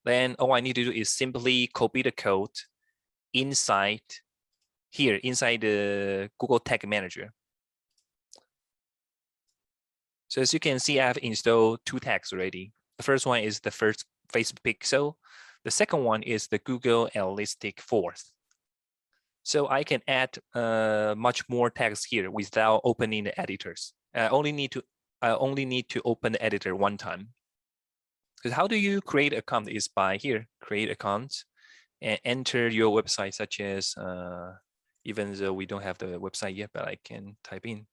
Then all I need to do is simply copy the code inside here, inside the Google Tag Manager. So as you can see, I have installed 2 tags already. The first one is the first Facebook pixel. The second one is the Google Analytics 4th. So I can add much more tags here without opening the editors. I only need to open the editor one time. Because how do you create an account is by here, create account and enter your website, such as, even though we don't have the website yet, but I can type in.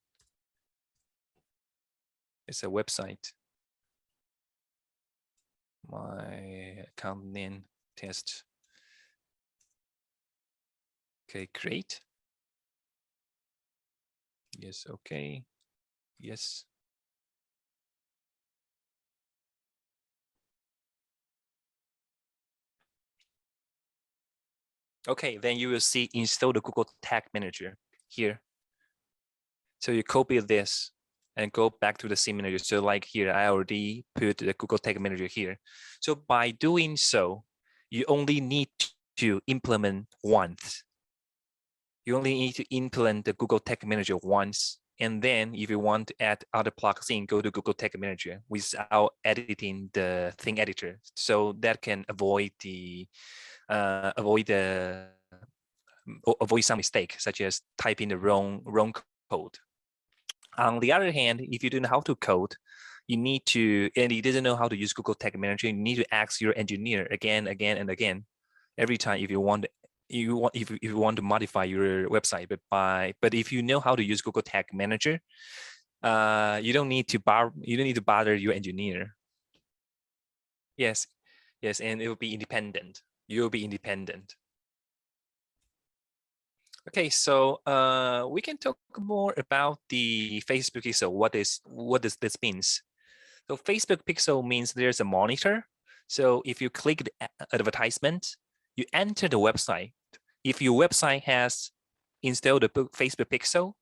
It's a website. My account name test. Okay, create. Yes, okay. Yes. Okay, then you will see install the Google Tag Manager here. So you copy this and go back to the scene manager. So like here, I already put the Google Tag Manager here. So by doing so, you only need to implement once. You only need to implement the Google Tag Manager once. And then if you want to add other plugins, go to Google Tag Manager without editing the thing editor. So that can avoid some mistake, such as typing the wrong code. On the other hand, if you don't know how to code, you need to, and you didn't know how to use Google Tag Manager, you need to ask your engineer again and again, every time if you want to modify your website. But if you know how to use Google Tag Manager, you don't need to bother your engineer. Yes, and it will be independent. You'll be independent. Okay, so we can talk more about the Facebook pixel. What does this means? So Facebook pixel means there's a monitor. So if you click the advertisement, you enter the website. If your website has installed the Facebook pixel,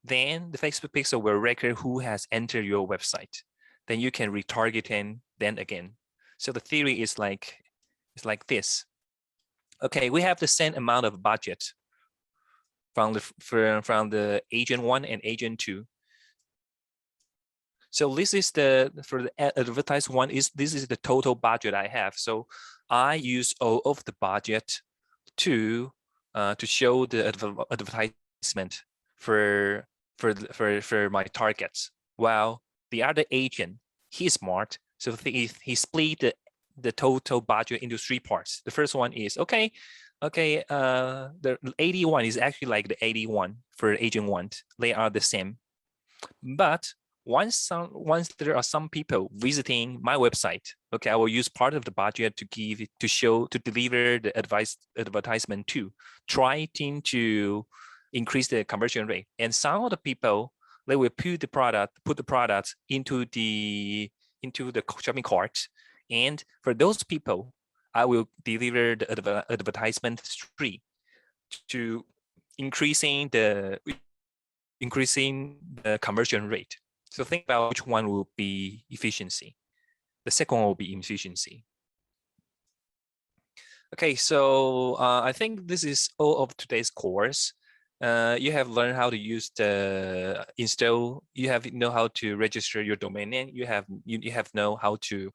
then the Facebook pixel will record who has entered your website. Then you can retarget then again. So the theory is like this. Okay, we have the same amount of budget from the agent 1 and agent 2. So this is for the advertised one this is the total budget I have. So I use all of the budget to show the advertisement for my targets. While the other agent, he's smart, so he split the total budget into 3 parts. The first one is okay, the 81 is actually like the 81 for agent 1. They are the same. But once there are some people visiting my website, okay, I will use part of the budget to deliver the advertisement to, trying to increase the conversion rate. And some of the people, they will put the product into the shopping cart. And for those people, I will deliver the advertisement 3 to increasing the conversion rate. So think about which one will be efficiency. The second one will be efficiency. Okay, so I think this is all of today's course. You have learned how to use the install. You have know how to register your domain name. You have know how to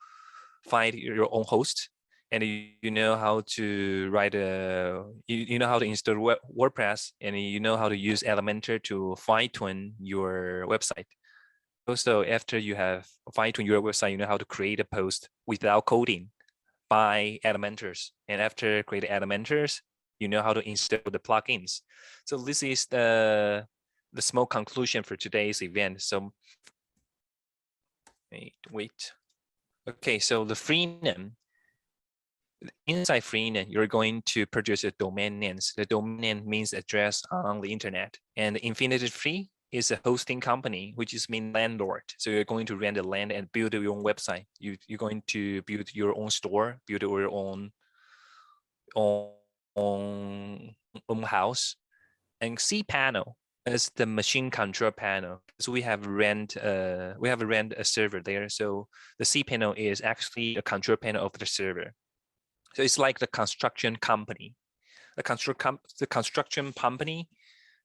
find your own host, and you know how to write you know how to install WordPress, and you know how to use Elementor to fine-tune your website. Also, after you have fine-tuned your website, you know how to create a post without coding by Elementors. And after creating Elementors, you know how to install the plugins. So this is the small conclusion for today's event. So wait. Okay, so the free name. Inside free name, you're going to purchase a domain names. The domain name means address on the internet. And Infinity Free is a hosting company, which is mean landlord. So you're going to rent the land and build your own website. You're going to build your own store, build your own house. And cPanel is the machine control panel. So we have rent a server there. So the cPanel is actually the control panel of the server. So it's like the construction company. The construction company,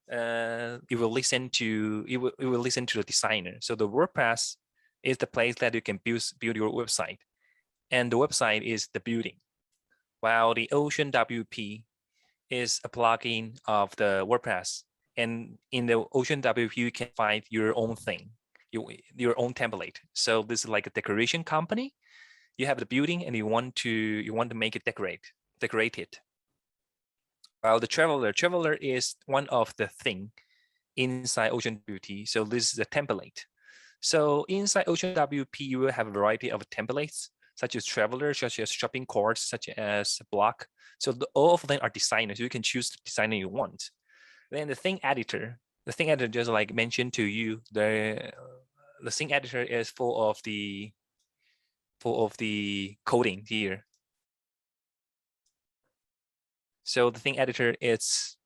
it will listen to the designer. So the WordPress is the place that you can build your website, and the website is the building. While the OceanWp is a plugin of the WordPress, and in the OceanWp you can find your own thing, your own template. So this is like a decoration company. You have the building and you want to make it decorated. While the traveler is one of the thing inside OceanWp. So this is a template. So inside OceanWp, you will have a variety of templates, such as traveler, such as shopping carts, such as block. So all of them are designers. You can choose the designer you want. Then the theme editor, just like mentioned to you, the theme editor is full of the coding here. So the theme editor, it's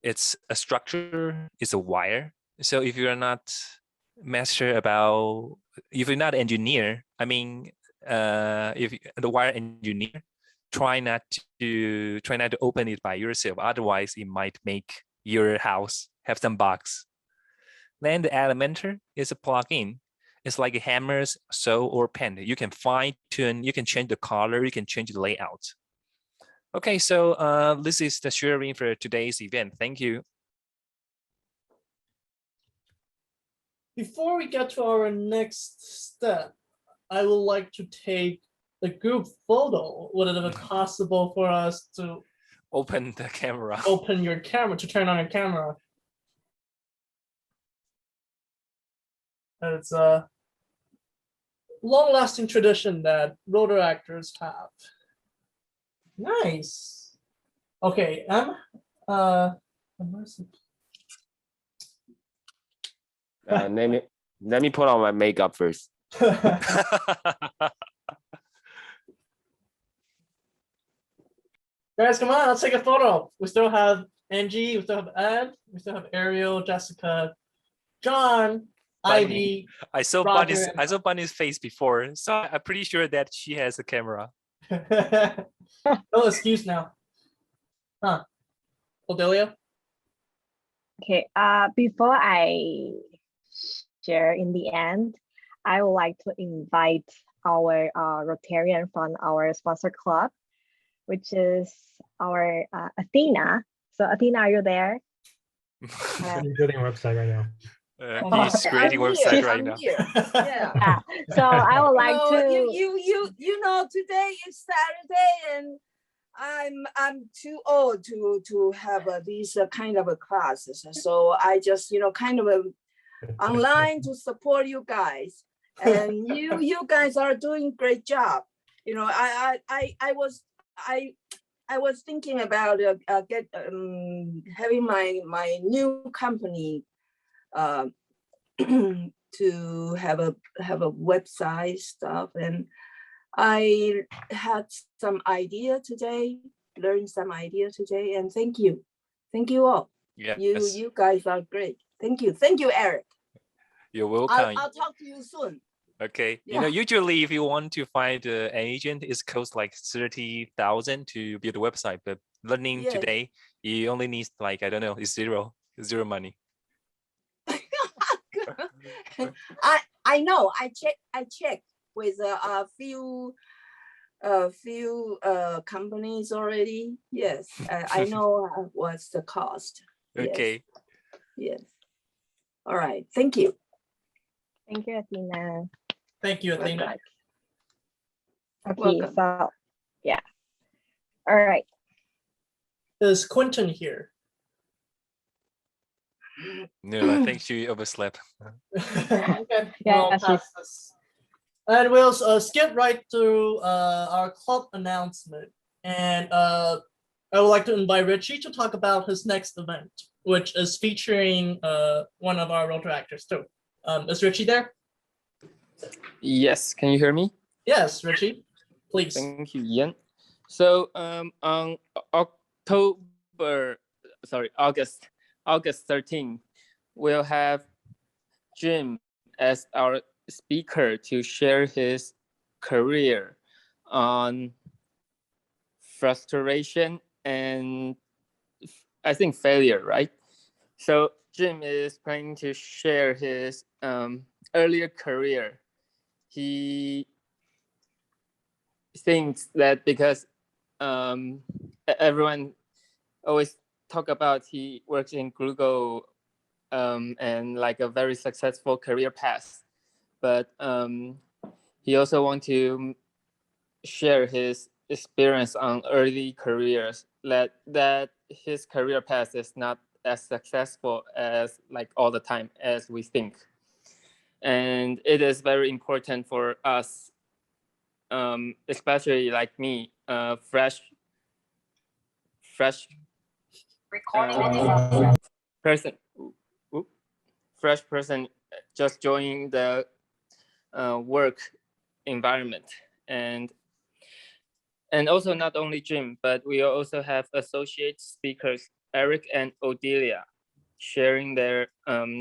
a structure, it's a wire. So if you're not master about, if you're not engineer, I mean, if the wire engineer, try not to open it by yourself. Otherwise, it might make your house have some bugs. Then the Elementor is a plugin. It's like a hammers, saw, or pen. You can fine tune, you can change the color, you can change the layout. Okay, so this is the sharing for today's event. Thank you. Before we get to our next step, I would like to take the group photo. Would it be possible for us to Open the camera. open your camera, to turn on your camera? It's a long-lasting tradition that Rotaractors have. Nice. Okay, let me put on my makeup first. Guys, come on, let's take a photo. We still have Angie, we still have Ed, we still have Ariel, Jessica, John, Ivy. I saw Roger. Bunny's face before, so I'm pretty sure that she has a camera. No excuse now. Huh. Odelia? Okay, before I share in the end, I would like to invite our Rotarian from our sponsor club, which is our Athena. So Athena, are you there? I'm building a website right now. He's creating a website right now. Yeah. So I would like to. You know, today is Saturday, and I'm too old to have these kind of classes. So I just kind of online to support you guys, and you guys are doing great job. I was thinking about having my new company to have a website stuff, and I had some idea today, learned some idea today, and thank you all. Yes. You guys are great. Thank you, Eric. You're welcome. I'll talk to you soon. Okay. Yeah. Usually if you want to find an agent, it costs like 30,000 to build a website. But learning Yes. today, you only need like, I don't know, it's zero money. I know. I checked with a few companies already. Yes, I know what's the cost. Okay. Yes. All right, thank you. Thank you, Athena. Thank you, Athena. Okay, Welcome. so yeah. All right. Is Quentin here? No, I think she overslept. Okay, Yeah, we'll pass this. And we'll skip right to our club announcement. And I would like to invite Richie to talk about his next event, which is featuring one of our Rotaractors too. Is Richie there? Yes, can you hear me? Yes, Richie, please. Thank you, Ian. So on August 13th, we'll have Jim as our speaker to share his career on frustration and I think failure, right? So Jim is planning to share his earlier career. He thinks that because everyone always talk about he works in Google and like a very successful career path, but he also want to share his experience on early careers, that his career path is not as successful as like all the time as we think. And it is very important for us, especially like me, fresh person, fresh person just joining the work environment. And also not only Jim, but we also have associate speakers, Eric and Odelia, sharing their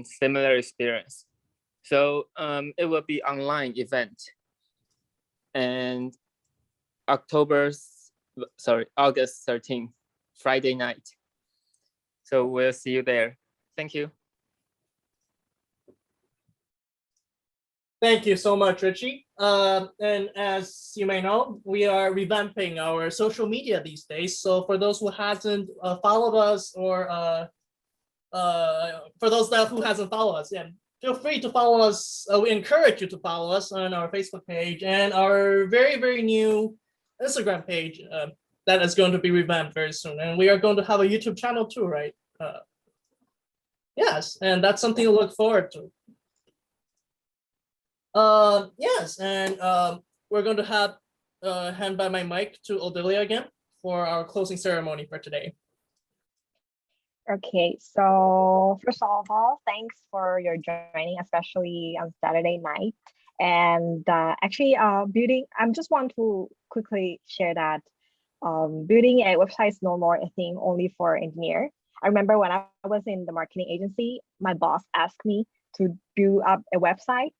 similar experience. So it will be online event, and August 13th, Friday night. So we'll see you there. Thank you. Thank you so much, Richie. And as you may know, we are revamping our social media these days. So for those who hasn't followed us, or for those who hasn't followed us, yeah, feel free to follow us. We encourage you to follow us on our Facebook page and our very, very new Instagram page that is going to be revamped very soon. And we are going to have a YouTube channel too, right? Yes, and that's something to look forward to. Yes, and we're going to have hand by my mic to Odelia again for our closing ceremony for today. Okay, so first of all, thanks for your joining, especially on Saturday night. And actually, I just want to quickly share that building a website is no more a thing only for engineer. I remember when I was in the marketing agency, my boss asked me to build up a website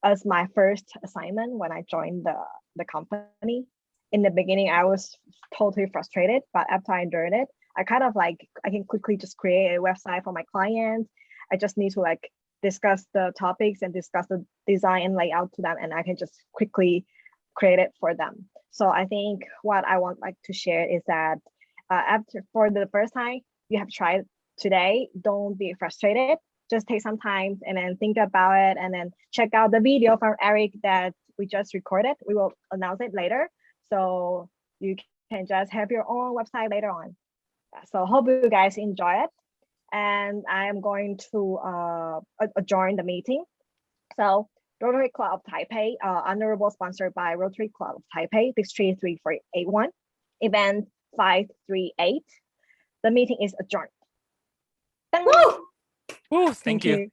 as my first assignment when I joined the company. In the beginning, I was totally frustrated, but after I learned it, I kind of like, I can quickly just create a website for my clients. I just need to like discuss the topics and discuss the design and layout to them, and I can just quickly create it for them. So I think what I want like to share is that for the first time you have tried today, don't be frustrated. Just take some time and then think about it, and then check out the video from Eric that we just recorded. We will announce it later, so you can just have your own website later on. So hope you guys enjoy it, and I am going to join the meeting. So Rotary Club of Taipei, honorable sponsored by Rotary Club of Taipei, District 3481, event 538. The meeting is adjourned. Woo, thank you.